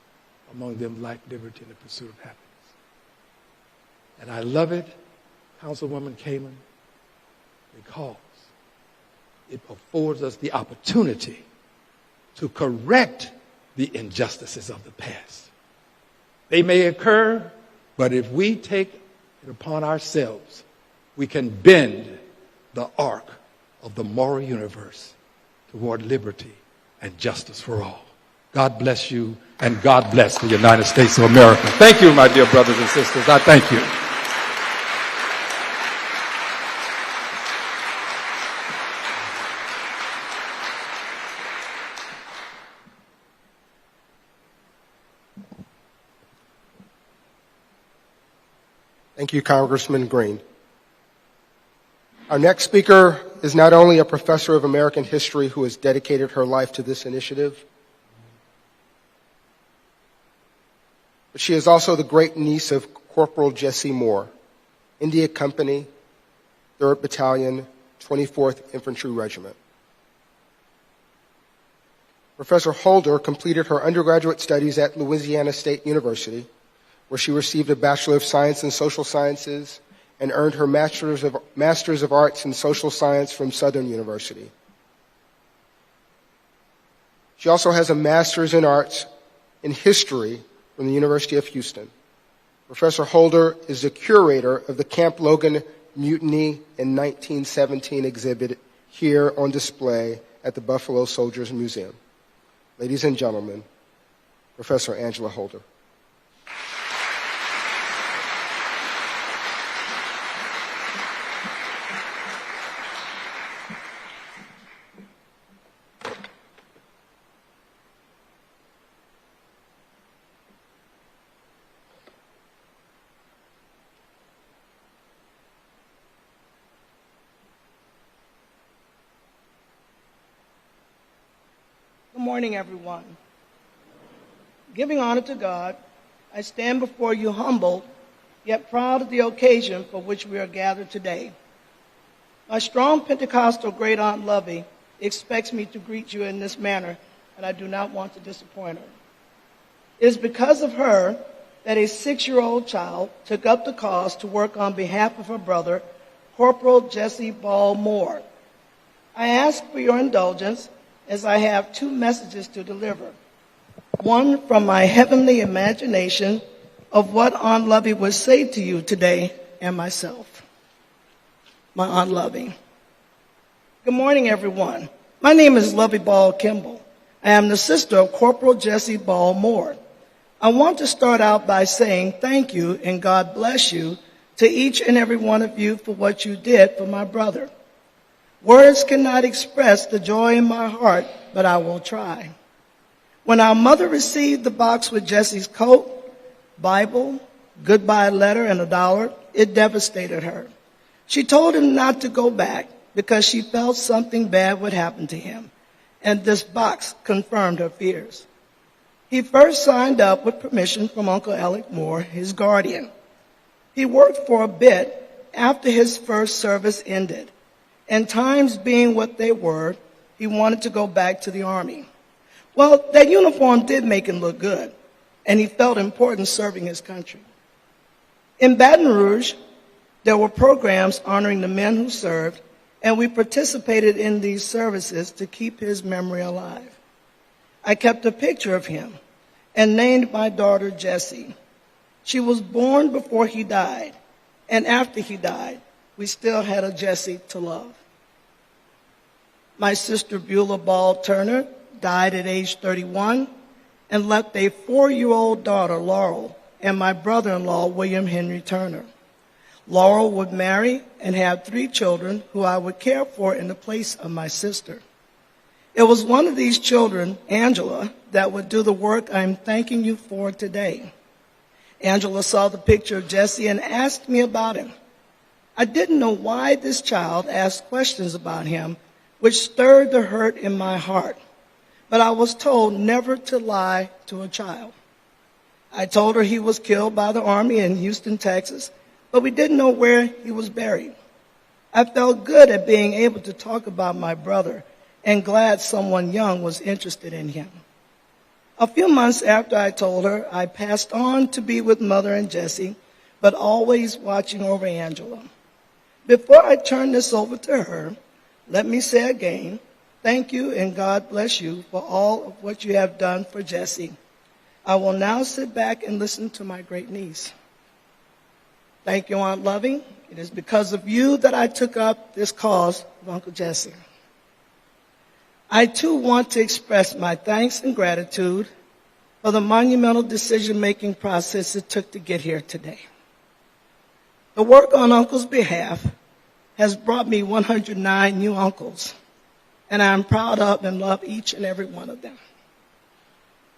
among them life, liberty, and the pursuit of happiness. And I love it, Councilwoman Kamen, because it affords us the opportunity to correct the injustices of the past. They may occur, but if we take it upon ourselves, we can bend the arc of the moral universe toward liberty and justice for all. God bless you, and God bless the United States of America. Thank you, my dear brothers and sisters. I thank you. Thank you, Congressman Green. Our next speaker is not only a professor of American history who has dedicated her life to this initiative, but she is also the great niece of Corporal Jesse Moore, India Company, 3rd Battalion, 24th Infantry Regiment. Professor Holder completed her undergraduate studies at Louisiana State University, where she received a Bachelor of Science in Social Sciences and earned her Masters of Arts in Social Science from Southern University. She also has a Master's in Arts in History from the University of Houston. Professor Holder is the curator of the Camp Logan Mutiny in 1917 exhibit here on display at the Buffalo Soldiers Museum. Ladies and gentlemen, Professor Angela Holder. Good morning, everyone. Giving honor to God, I stand before you humbled, yet proud of the occasion for which we are gathered today. My strong Pentecostal great aunt Lovey expects me to greet you in this manner, and I do not want to disappoint her. It is because of her that a 6-year-old child took up the cause to work on behalf of her brother, Corporal Jesse Ball Moore. I ask for your indulgence as I have 2 messages to deliver. One from my heavenly imagination of what Aunt Lovey would say to you today, and myself. My Aunt Lovey. Good morning, everyone. My name is Lovey Ball Kimball. I am the sister of Corporal Jesse Ball Moore. I want to start out by saying thank you and God bless you to each and every one of you for what you did for my brother. Words cannot express the joy in my heart, but I will try. When our mother received the box with Jesse's coat, Bible, goodbye letter, and $1, it devastated her. She told him not to go back because she felt something bad would happen to him, and this box confirmed her fears. He first signed up with permission from Uncle Alec Moore, his guardian. He worked for a bit after his first service ended. And times being what they were, he wanted to go back to the Army. Well, that uniform did make him look good, and he felt important serving his country. In Baton Rouge, there were programs honoring the men who served, and we participated in these services to keep his memory alive. I kept a picture of him and named my daughter Jessie. She was born before he died, and after he died, we still had a Jessie to love. My sister Beulah Ball Turner died at age 31 and left a 4-year-old daughter, Laurel, and my brother-in-law, William Henry Turner. Laurel would marry and have 3 children who I would care for in the place of my sister. It was one of these children, Angela, that would do the work I'm thanking you for today. Angela saw the picture of Jesse and asked me about him. I didn't know why this child asked questions about him, which stirred the hurt in my heart. But I was told never to lie to a child. I told her he was killed by the Army in Houston, Texas, but we didn't know where he was buried. I felt good at being able to talk about my brother and glad someone young was interested in him. A few months after I told her, I passed on to be with Mother and Jesse, but always watching over Angela. Before I turn this over to her, let me say again, thank you and God bless you for all of what you have done for Jessie. I will now sit back and listen to my great niece. Thank you, Aunt Loving. It is because of you that I took up this cause of Uncle Jesse. I too want to express my thanks and gratitude for the monumental decision-making process it took to get here today. The work on Uncle's behalf has brought me 109 new uncles, and I am proud of and love each and every one of them.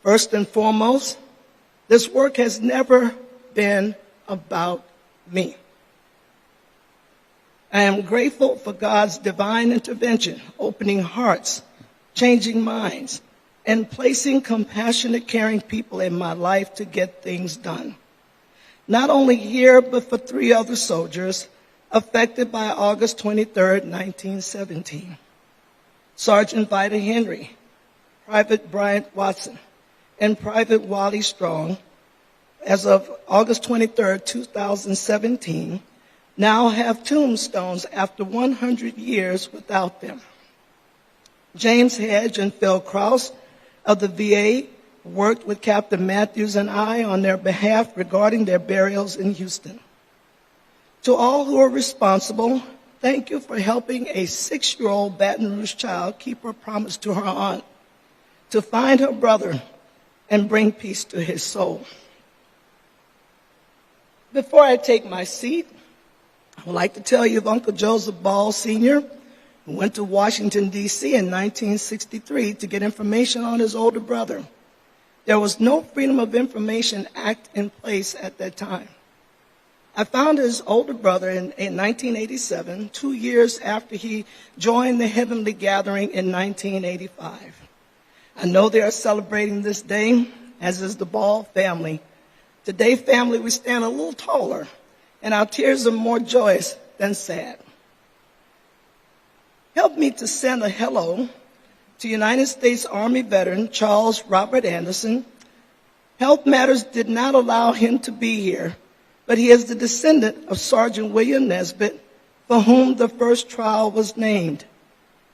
First and foremost, this work has never been about me. I am grateful for God's divine intervention, opening hearts, changing minds, and placing compassionate, caring people in my life to get things done. Not only here, but for 3 other soldiers affected by August 23rd, 1917. Sergeant Vida Henry, Private Bryant Watson, and Private Wally Strong, as of August 23rd, 2017, now have tombstones after 100 years without them. James Hedge and Phil Krause of the VA worked with Captain Matthews and I on their behalf regarding their burials in Houston. To all who are responsible, thank you for helping a 6-year-old Baton Rouge child keep her promise to her aunt to find her brother and bring peace to his soul. Before I take my seat, I would like to tell you of Uncle Joseph Ball Sr., who went to Washington, D.C. in 1963 to get information on his older brother. There was no Freedom of Information Act in place at that time. I found his older brother in 1987, 2 years after he joined the Heavenly Gathering in 1985. I know they are celebrating this day, as is the Ball family. Today, family, we stand a little taller, and our tears are more joyous than sad. Help me to send a hello to United States Army veteran Charles Robert Anderson. Health matters did not allow him to be here, but he is the descendant of Sergeant William Nesbitt, for whom the first trial was named.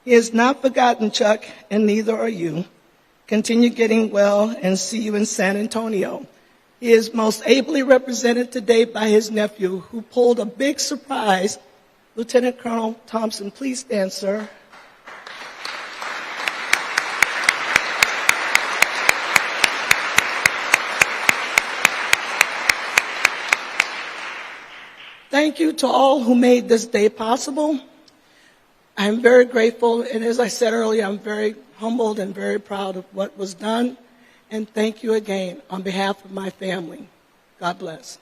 He has not forgotten Chuck, and neither are you. Continue getting well, and see you in San Antonio. He is most ably represented today by his nephew, who pulled a big surprise. Lieutenant Colonel Thompson, please stand, sir. Thank you to all who made this day possible. I am very grateful, and as I said earlier, I'm very humbled and very proud of what was done. And thank you again on behalf of my family. God bless.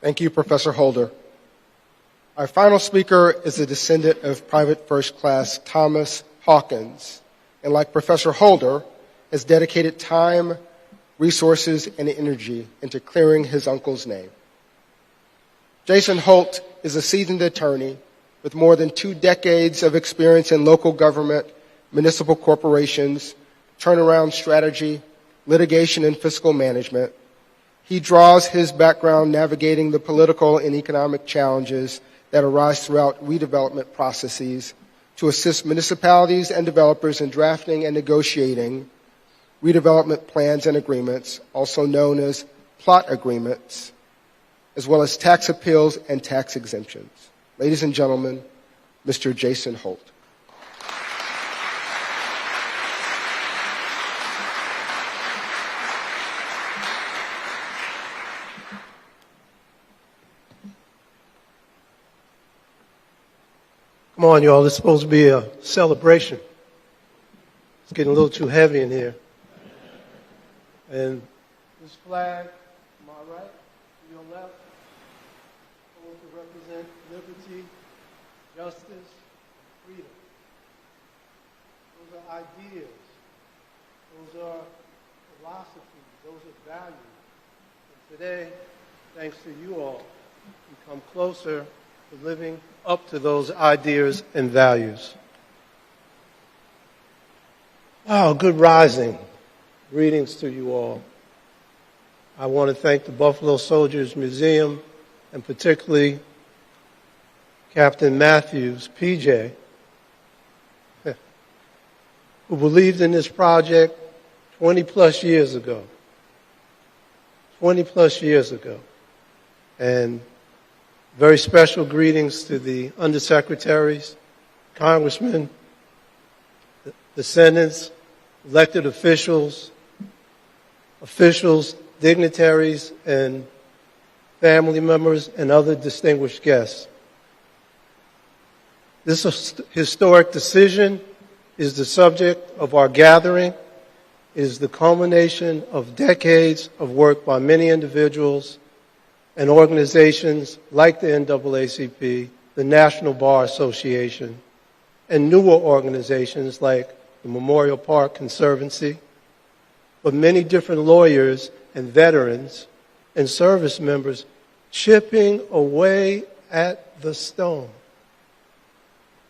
Thank you, Professor Holder. Our final speaker is a descendant of Private First Class Thomas Hawkins, and like Professor Holder, has dedicated time, resources, and energy into clearing his uncle's name. Jason Holt is a seasoned attorney with more than 2 decades of experience in local government, municipal corporations, turnaround strategy, litigation, and fiscal management. He draws his background navigating the political and economic challenges that arise throughout redevelopment processes to assist municipalities and developers in drafting and negotiating redevelopment plans and agreements, also known as plot agreements, as well as tax appeals and tax exemptions. Ladies and gentlemen, Mr. Jason Holt. Come on, y'all. It's supposed to be a celebration. It's getting a little too heavy in here. And this flag, to my right, to your left, supposed to represent liberty, justice, freedom. Those are ideas. Those are philosophies. Those are values. And today, thanks to you all, we come closer to living up to those ideas and values. Wow, good rising. Greetings to you all. I want to thank the Buffalo Soldiers Museum, and particularly Captain Matthews, PJ, who believed in this project 20 plus years ago. 20 plus years ago. And very special greetings to the undersecretaries, congressmen, descendants, elected officials, dignitaries, and family members, and other distinguished guests. This historic decision is the subject of our gathering. It is the culmination of decades of work by many individuals and organizations like the NAACP, the National Bar Association, and newer organizations like the Memorial Park Conservancy, but many different lawyers and veterans and service members chipping away at the stone.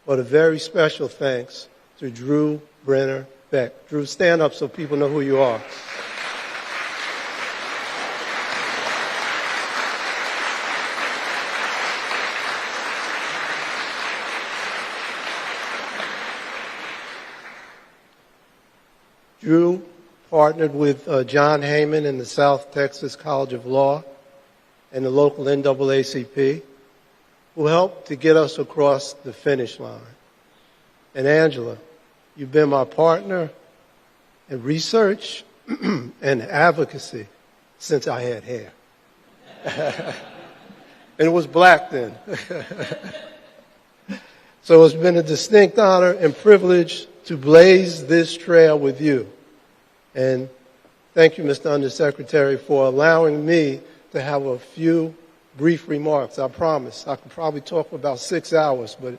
But a very special thanks to Drew Brenner Beck. Drew, stand up so people know who you are. Drew partnered with John Heyman in the South Texas College of Law and the local NAACP, who helped to get us across the finish line. And Angela, you've been my partner in research and advocacy since I had hair. And it was black then. So it's been a distinct honor and privilege to blaze this trail with you. And thank you, Mr. Undersecretary, for allowing me to have a few brief remarks. I promise. I can probably talk for about 6 hours, but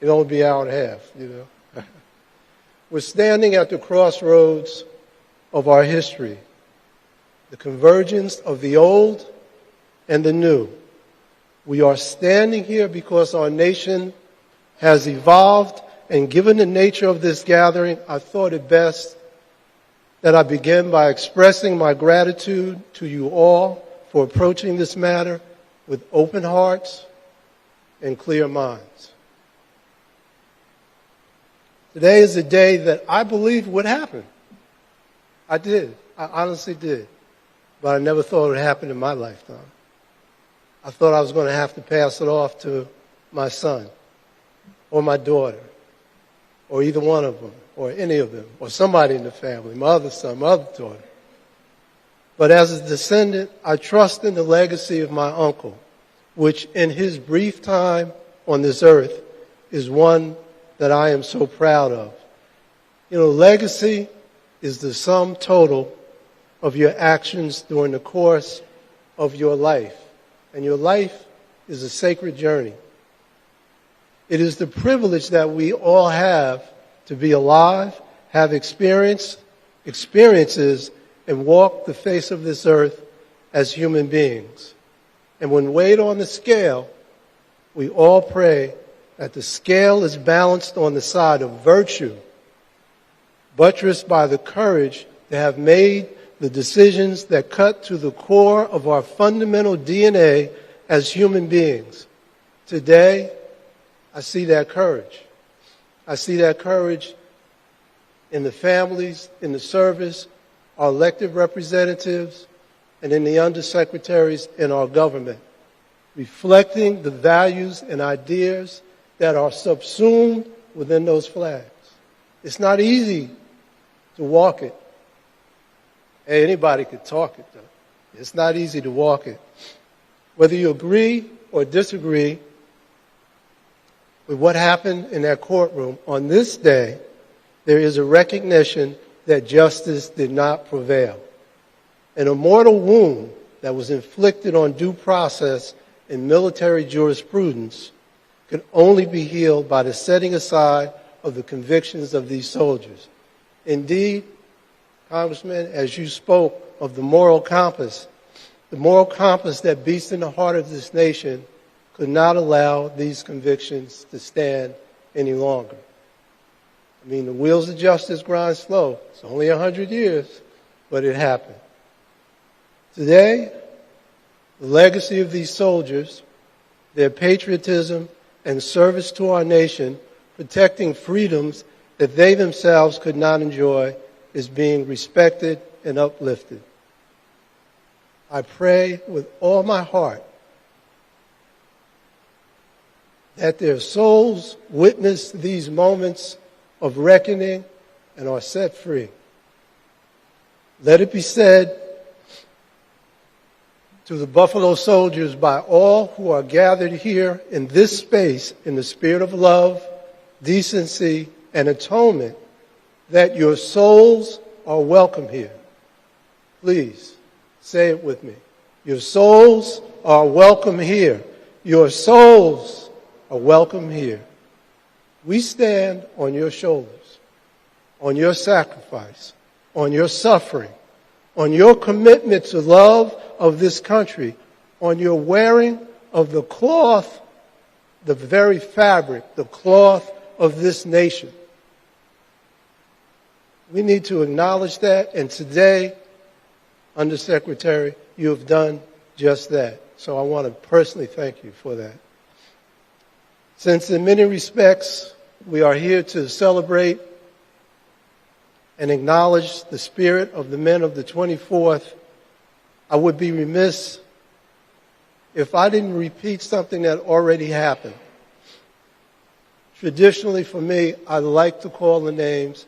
it'll only be an hour and a half, you know. We're standing at the crossroads of our history, the convergence of the old and the new. We are standing here because our nation has evolved, and given the nature of this gathering, I thought it best that I begin by expressing my gratitude to you all for approaching this matter with open hearts and clear minds. Today is a day that I believed would happen. I did. I honestly did. But I never thought it would happen in my lifetime. I thought I was going to have to pass it off to my son or my daughter or either one of them or any of them or somebody in the family, my other son, my other daughter. But as a descendant, I trust in the legacy of my uncle, which in his brief time on this earth is one that I am so proud of. You know, legacy is the sum total of your actions during the course of your life. And your life is a sacred journey. It is the privilege that we all have to be alive, have experiences, and walk the face of this earth as human beings. And when weighed on the scale, we all pray that the scale is balanced on the side of virtue, buttressed by the courage to have made the decisions that cut to the core of our fundamental DNA as human beings. Today, I see that courage. I see that courage in the families, in the service, our elected representatives, and in the undersecretaries in our government, reflecting the values and ideas that are subsumed within those flags. It's not easy to walk it. Hey, anybody could talk it, though. It's not easy to walk it. Whether you agree or disagree with what happened in that courtroom, on this day, there is a recognition that justice did not prevail. An immortal wound that was inflicted on due process in military jurisprudence can only be healed by the setting aside of the convictions of these soldiers. Indeed, Congressman, as you spoke of the moral compass that beats in the heart of this nation could not allow these convictions to stand any longer. I mean, the wheels of justice grind slow. It's only 100 years, but it happened. Today, the legacy of these soldiers, their patriotism and service to our nation, protecting freedoms that they themselves could not enjoy, is being respected and uplifted. I pray with all my heart that their souls witness these moments of reckoning and are set free. Let it be said to the Buffalo Soldiers by all who are gathered here in this space in the spirit of love, decency, and atonement that your souls are welcome here. Please say it with me. Your souls are welcome here. Your souls are welcome here. We stand on your shoulders, on your sacrifice, on your suffering, on your commitment to love of this country, on your wearing of the cloth, the very fabric, the cloth of this nation. We need to acknowledge that, and today, Undersecretary, you have done just that. So I want to personally thank you for that. Since in many respects we are here to celebrate and acknowledge the spirit of the men of the 24th, I would be remiss if I didn't repeat something that already happened. Traditionally for me, I like to call the names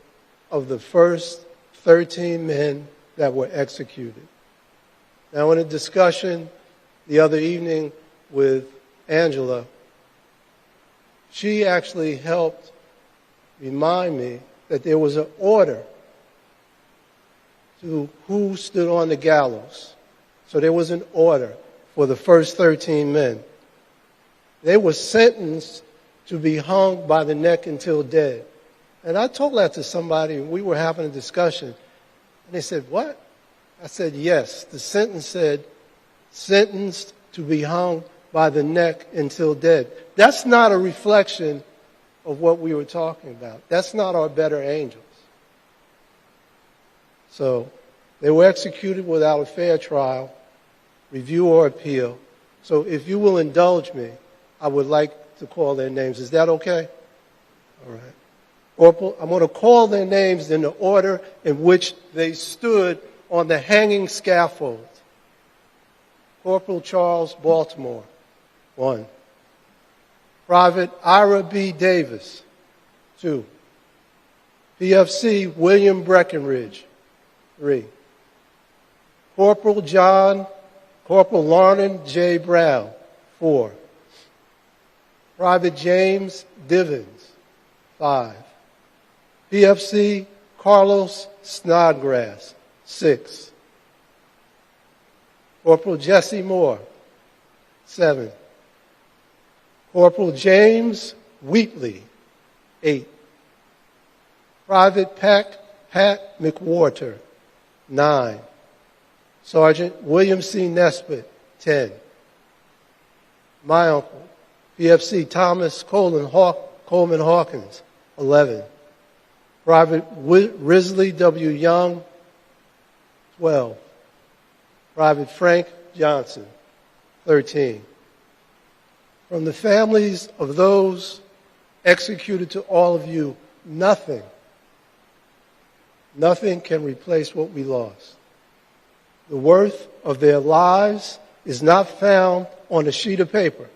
of the first 13 men that were executed. Now, in a discussion the other evening with Angela, she actually helped remind me that there was an order to who stood on the gallows. So there was an order for the first 13 men. They were sentenced to be hung by the neck until dead. And I told that to somebody, and we were having a discussion. And they said, what? I said, yes. The sentence said, sentenced to be hung by the neck until dead. That's not a reflection of what we were talking about. That's not our better angels. So they were executed without a fair trial, review or appeal. So if you will indulge me, I would like to call their names. Is that okay? All right. Corporal, I'm going to call their names in the order in which they stood on the hanging scaffold. Corporal Charles Baltimore, 1. Private Ira B. Davis, 2. PFC William Breckenridge, 3. Corporal Lornan J. Brown, 4. Private James Divins, 5. PFC Carlos Snodgrass, 6. Corporal Jesse Moore, 7. Corporal James Wheatley, 8. Private Pat McWhorter, 9. Sergeant William C. Nesbitt, 10. My uncle, PFC Thomas Coleman Hawkins, 11. Private Risley W. Young, 12. Private Frank Johnson, 13. From the families of those executed to all of you, nothing can replace what we lost. The worth of their lives is not found on a sheet of paper.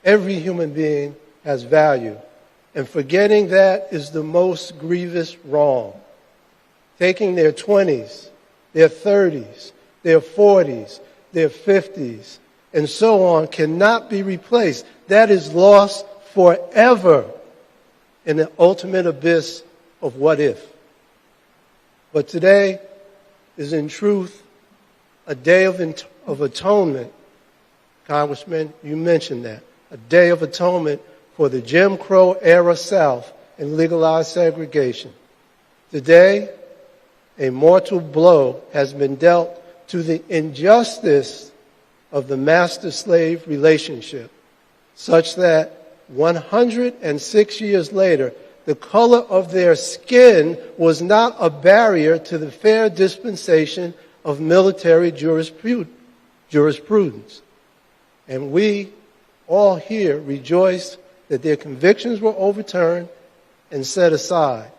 Every human being has value, and forgetting that is the most grievous wrong. Taking their 20s, their 30s, their 40s, their 50s, and so on cannot be replaced. That is lost forever in the ultimate abyss of what if. But today is in truth a day of atonement. Congressman, you mentioned that. A day of atonement for the Jim Crow era South and legalized segregation. Today, a mortal blow has been dealt to the injustice of the master-slave relationship, such that 106 years later, the color of their skin was not a barrier to the fair dispensation of military jurisprudence. And we all here rejoice that their convictions were overturned and set aside.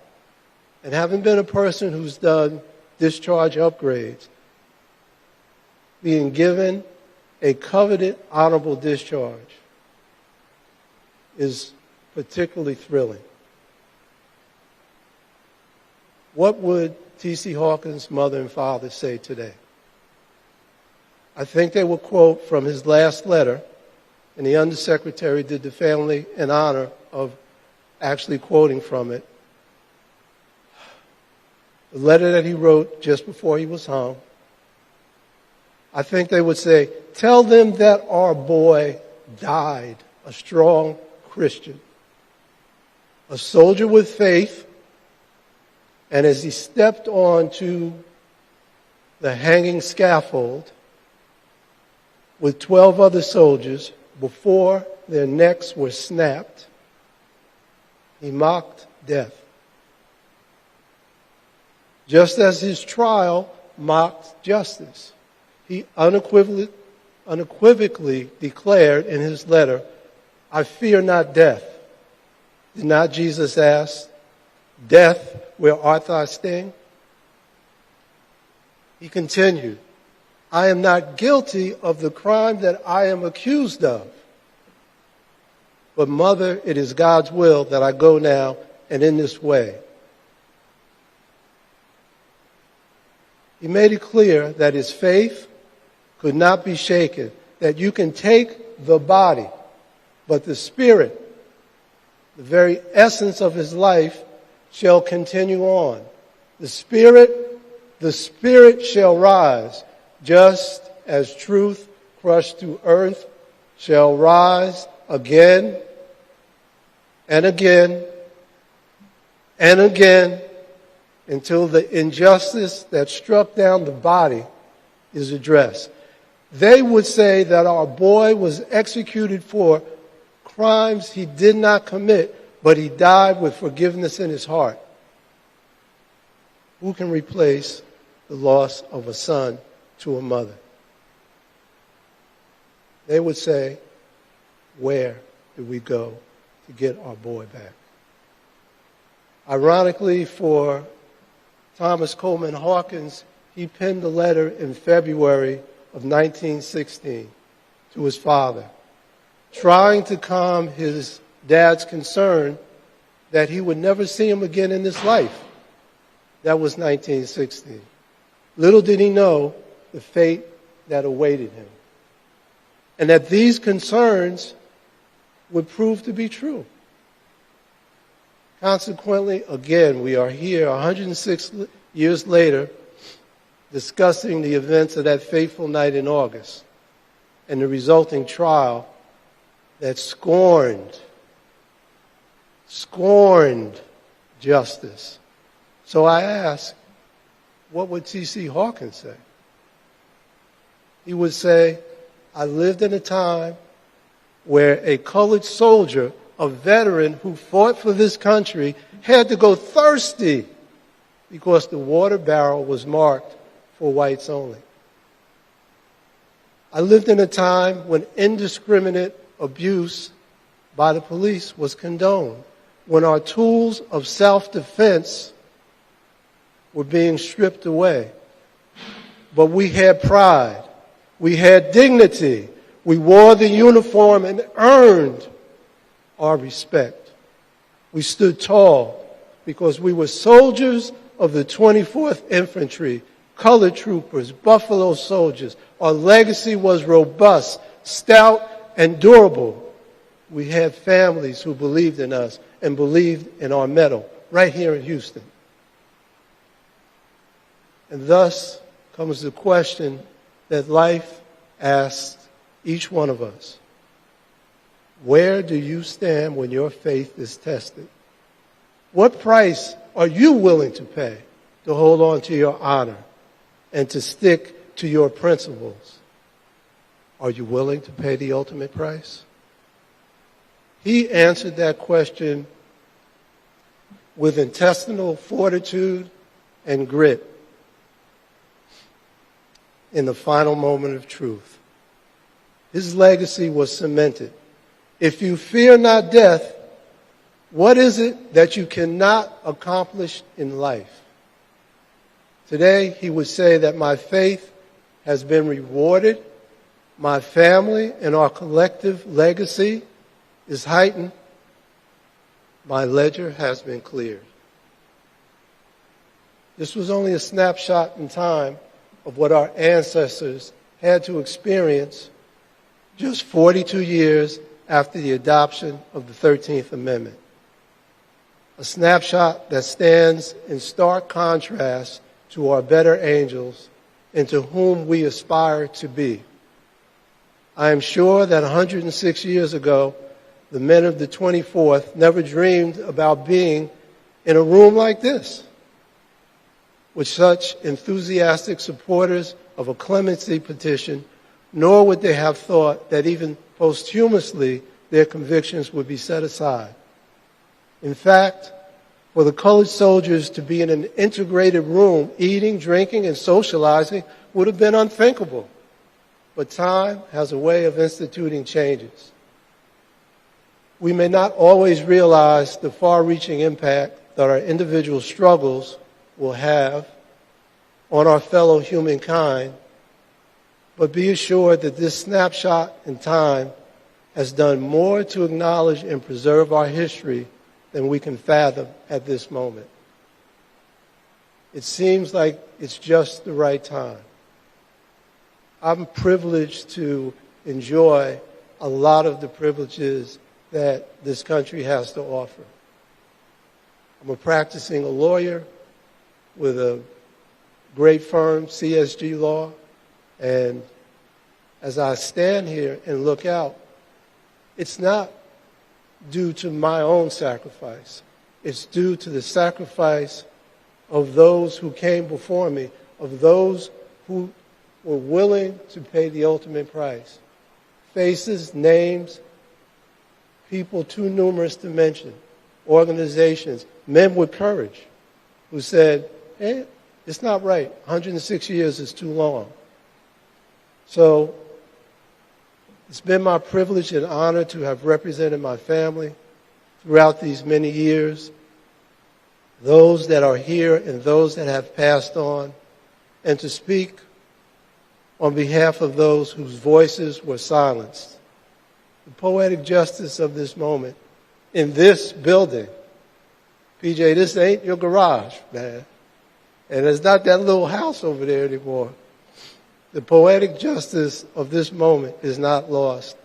And having been a person who's done discharge upgrades, being given a coveted honorable discharge is particularly thrilling. What would T.C. Hawkins' mother and father say today? I think they will quote from his last letter, and the Undersecretary did the family an honor of actually quoting from it. The letter that he wrote just before he was hung. I think they would say, tell them that our boy died a strong Christian, a soldier with faith, and as he stepped onto the hanging scaffold with 12 other soldiers before their necks were snapped, he mocked death. Just as his trial mocked justice. He unequivocally declared in his letter, I fear not death. Did not Jesus ask, death where art thou sting? He continued, I am not guilty of the crime that I am accused of. But mother, it is God's will that I go now and in this way. He made it clear that his faith could not be shaken, that you can take the body, but the spirit, the very essence of his life, shall continue on. The spirit shall rise, just as truth crushed to earth shall rise again and again and again until the injustice that struck down the body is addressed. They would say that our boy was executed for crimes he did not commit, but he died with forgiveness in his heart. Who can replace the loss of a son to a mother? They would say, where do we go to get our boy back? Ironically, for Thomas Coleman Hawkins, he penned a letter in February of 1916 to his father, trying to calm his dad's concern that he would never see him again in this life. That was 1916. Little did he know the fate that awaited him, and that these concerns would prove to be true. Consequently, again, we are here 106 years later discussing the events of that fateful night in August and the resulting trial that scorned justice. So I ask, what would T.C. Hawkins say? He would say, I lived in a time where a colored soldier, a veteran who fought for this country, had to go thirsty because the water barrel was marked for whites only. I lived in a time when indiscriminate abuse by the police was condoned, when our tools of self-defense were being stripped away. But we had pride. We had dignity. We wore the uniform and earned our respect. We stood tall because we were soldiers of the 24th Infantry, colored troopers, Buffalo Soldiers. Our legacy was robust, stout, and durable. We had families who believed in us and believed in our mettle right here in Houston. And thus comes the question that life asks each one of us. Where do you stand when your faith is tested? What price are you willing to pay to hold on to your honor and to stick to your principles? Are you willing to pay the ultimate price? He answered that question with intestinal fortitude and grit in the final moment of truth. His legacy was cemented. If you fear not death, what is it that you cannot accomplish in life? Today, he would say that my faith has been rewarded, my family and our collective legacy is heightened, my ledger has been cleared. This was only a snapshot in time of what our ancestors had to experience just 42 years after the adoption of the 13th Amendment. A snapshot that stands in stark contrast to our better angels and to whom we aspire to be. I am sure that 106 years ago, the men of the 24th never dreamed about being in a room like this with such enthusiastic supporters of a clemency petition, nor would they have thought that even posthumously their convictions would be set aside. In fact, for the colored soldiers to be in an integrated room, eating, drinking, and socializing would have been unthinkable. But time has a way of instituting changes. We may not always realize the far-reaching impact that our individual struggles will have on our fellow humankind, but be assured that this snapshot in time has done more to acknowledge and preserve our history than we can fathom at this moment. It seems like it's just the right time. I'm privileged to enjoy a lot of the privileges that this country has to offer. I'm a practicing lawyer with a great firm, CSG Law, and as I stand here and look out, it's not due to my own sacrifice. It's due to the sacrifice of those who came before me, of those who were willing to pay the ultimate price. Faces, names, people too numerous to mention, organizations, men with courage who said, hey, it's not right. 106 years is too long. So it's been my privilege and honor to have represented my family throughout these many years, those that are here and those that have passed on, and to speak on behalf of those whose voices were silenced. The poetic justice of this moment in this building. PJ, this ain't your garage, man. And it's not that little house over there anymore. The poetic justice of this moment is not lost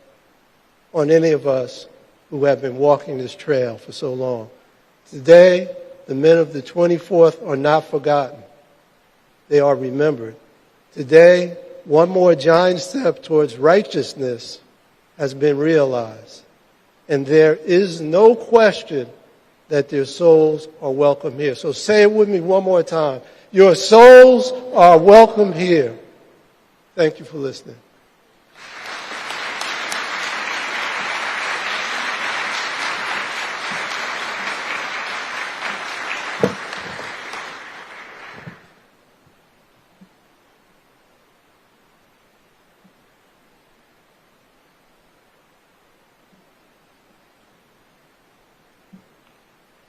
on any of us who have been walking this trail for so long. Today, the men of the 24th are not forgotten. They are remembered. Today, one more giant step towards righteousness has been realized. And there is no question that their souls are welcome here. So say it with me one more time. Your souls are welcome here. Thank you for listening.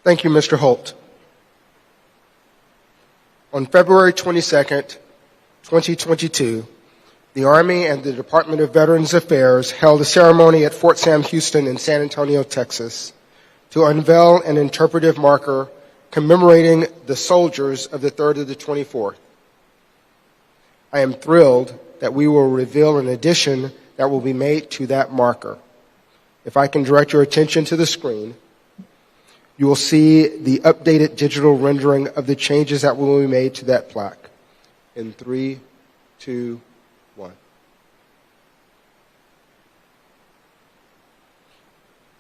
Thank you, Mr. Holt. On February 22nd, 2022, the Army and the Department of Veterans Affairs held a ceremony at Fort Sam Houston in San Antonio, Texas, to unveil an interpretive marker commemorating the soldiers of the 3rd of the 24th. I am thrilled that we will reveal an addition that will be made to that marker. If I can direct your attention to the screen, you will see the updated digital rendering of the changes that will be made to that plaque. In 3, 2, 1.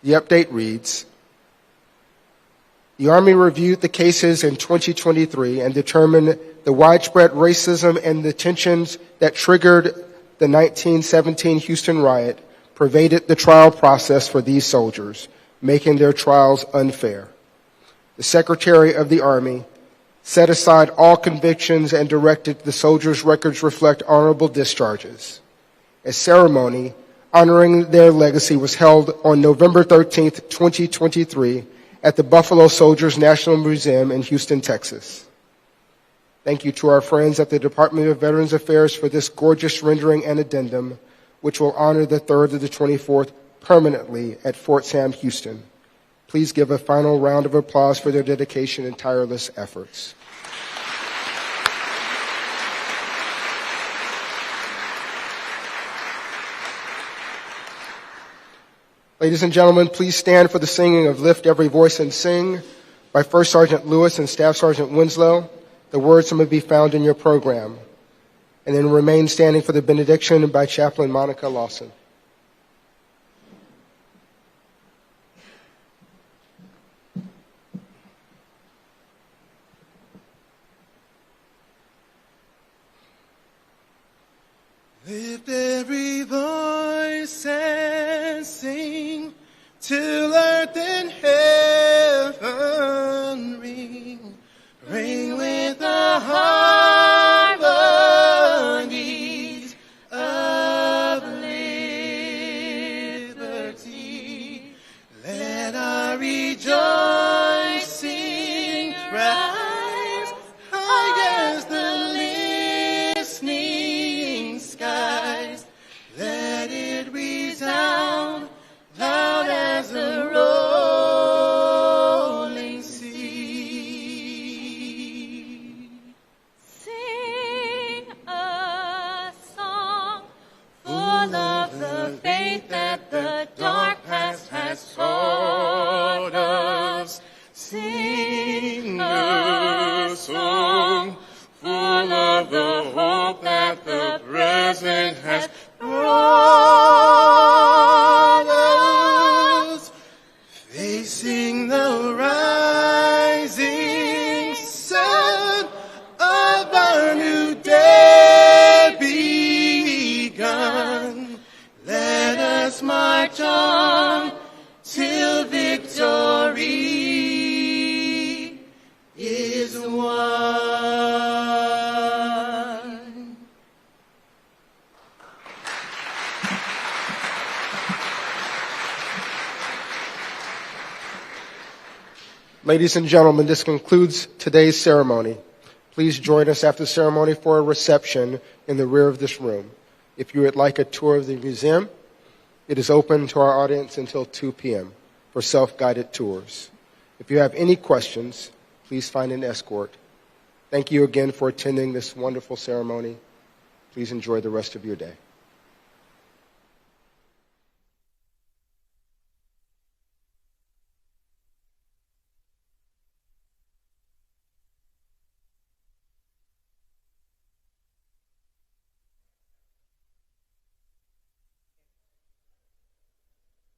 The update reads, the Army reviewed the cases in 2023 and determined the widespread racism and the tensions that triggered the 1917 Houston riot pervaded the trial process for these soldiers, making their trials unfair. The Secretary of the Army set aside all convictions and directed the soldiers' records reflect honorable discharges. A ceremony honoring their legacy was held on November 13, 2023, at the Buffalo Soldiers National Museum in Houston, Texas. Thank you to our friends at the Department of Veterans Affairs for this gorgeous rendering and addendum, which will honor the 3rd of the 24th permanently at Fort Sam Houston. Please give a final round of applause for their dedication and tireless efforts. Ladies and gentlemen, please stand for the singing of Lift Every Voice and Sing by First Sergeant Lewis and Staff Sergeant Winslow. The words may be found in your program. And then remain standing for the benediction by Chaplain Monica Lawson. Lift every voice and sing till earth and heaven ring. Ring with the harmonies of liberty. Let our rejoicing that the dark past has taught us. Sing a song full of the hope that the present has brought us. Facing the rising sun of our new day begun. Let us march on till victory is won. Ladies and gentlemen, this concludes today's ceremony. Please join us after the ceremony for a reception in the rear of this room. If you would like a tour of the museum, it is open to our audience until 2 p.m. for self-guided tours. If you have any questions, please find an escort. Thank you again for attending this wonderful ceremony. Please enjoy the rest of your day.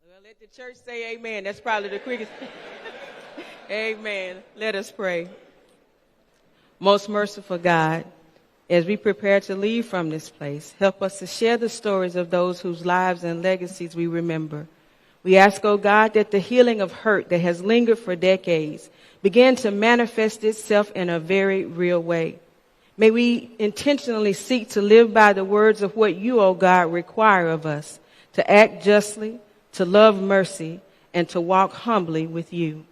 Well, let the church say amen. That's probably the quickest. Amen. Let us pray. Most merciful God, as we prepare to leave from this place, help us to share the stories of those whose lives and legacies we remember. We ask, oh God, that the healing of hurt that has lingered for decades begin to manifest itself in a very real way. May we intentionally seek to live by the words of what you, oh God, require of us, to act justly, to love mercy, and to walk humbly with you.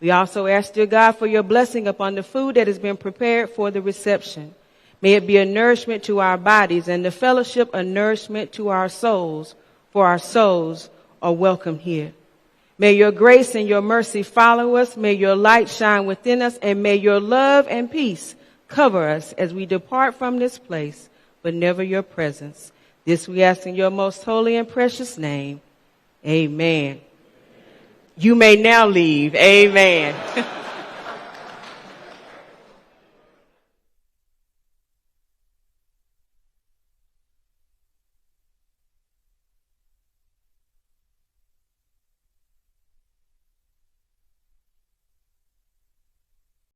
We also ask, dear God, for your blessing upon the food that has been prepared for the reception. May it be a nourishment to our bodies and the fellowship a nourishment to our souls, for our souls are welcome here. May your grace and your mercy follow us. May your light shine within us, and may your love and peace cover us as we depart from this place, but never your presence. This we ask in your most holy and precious name. Amen. You may now leave. Amen.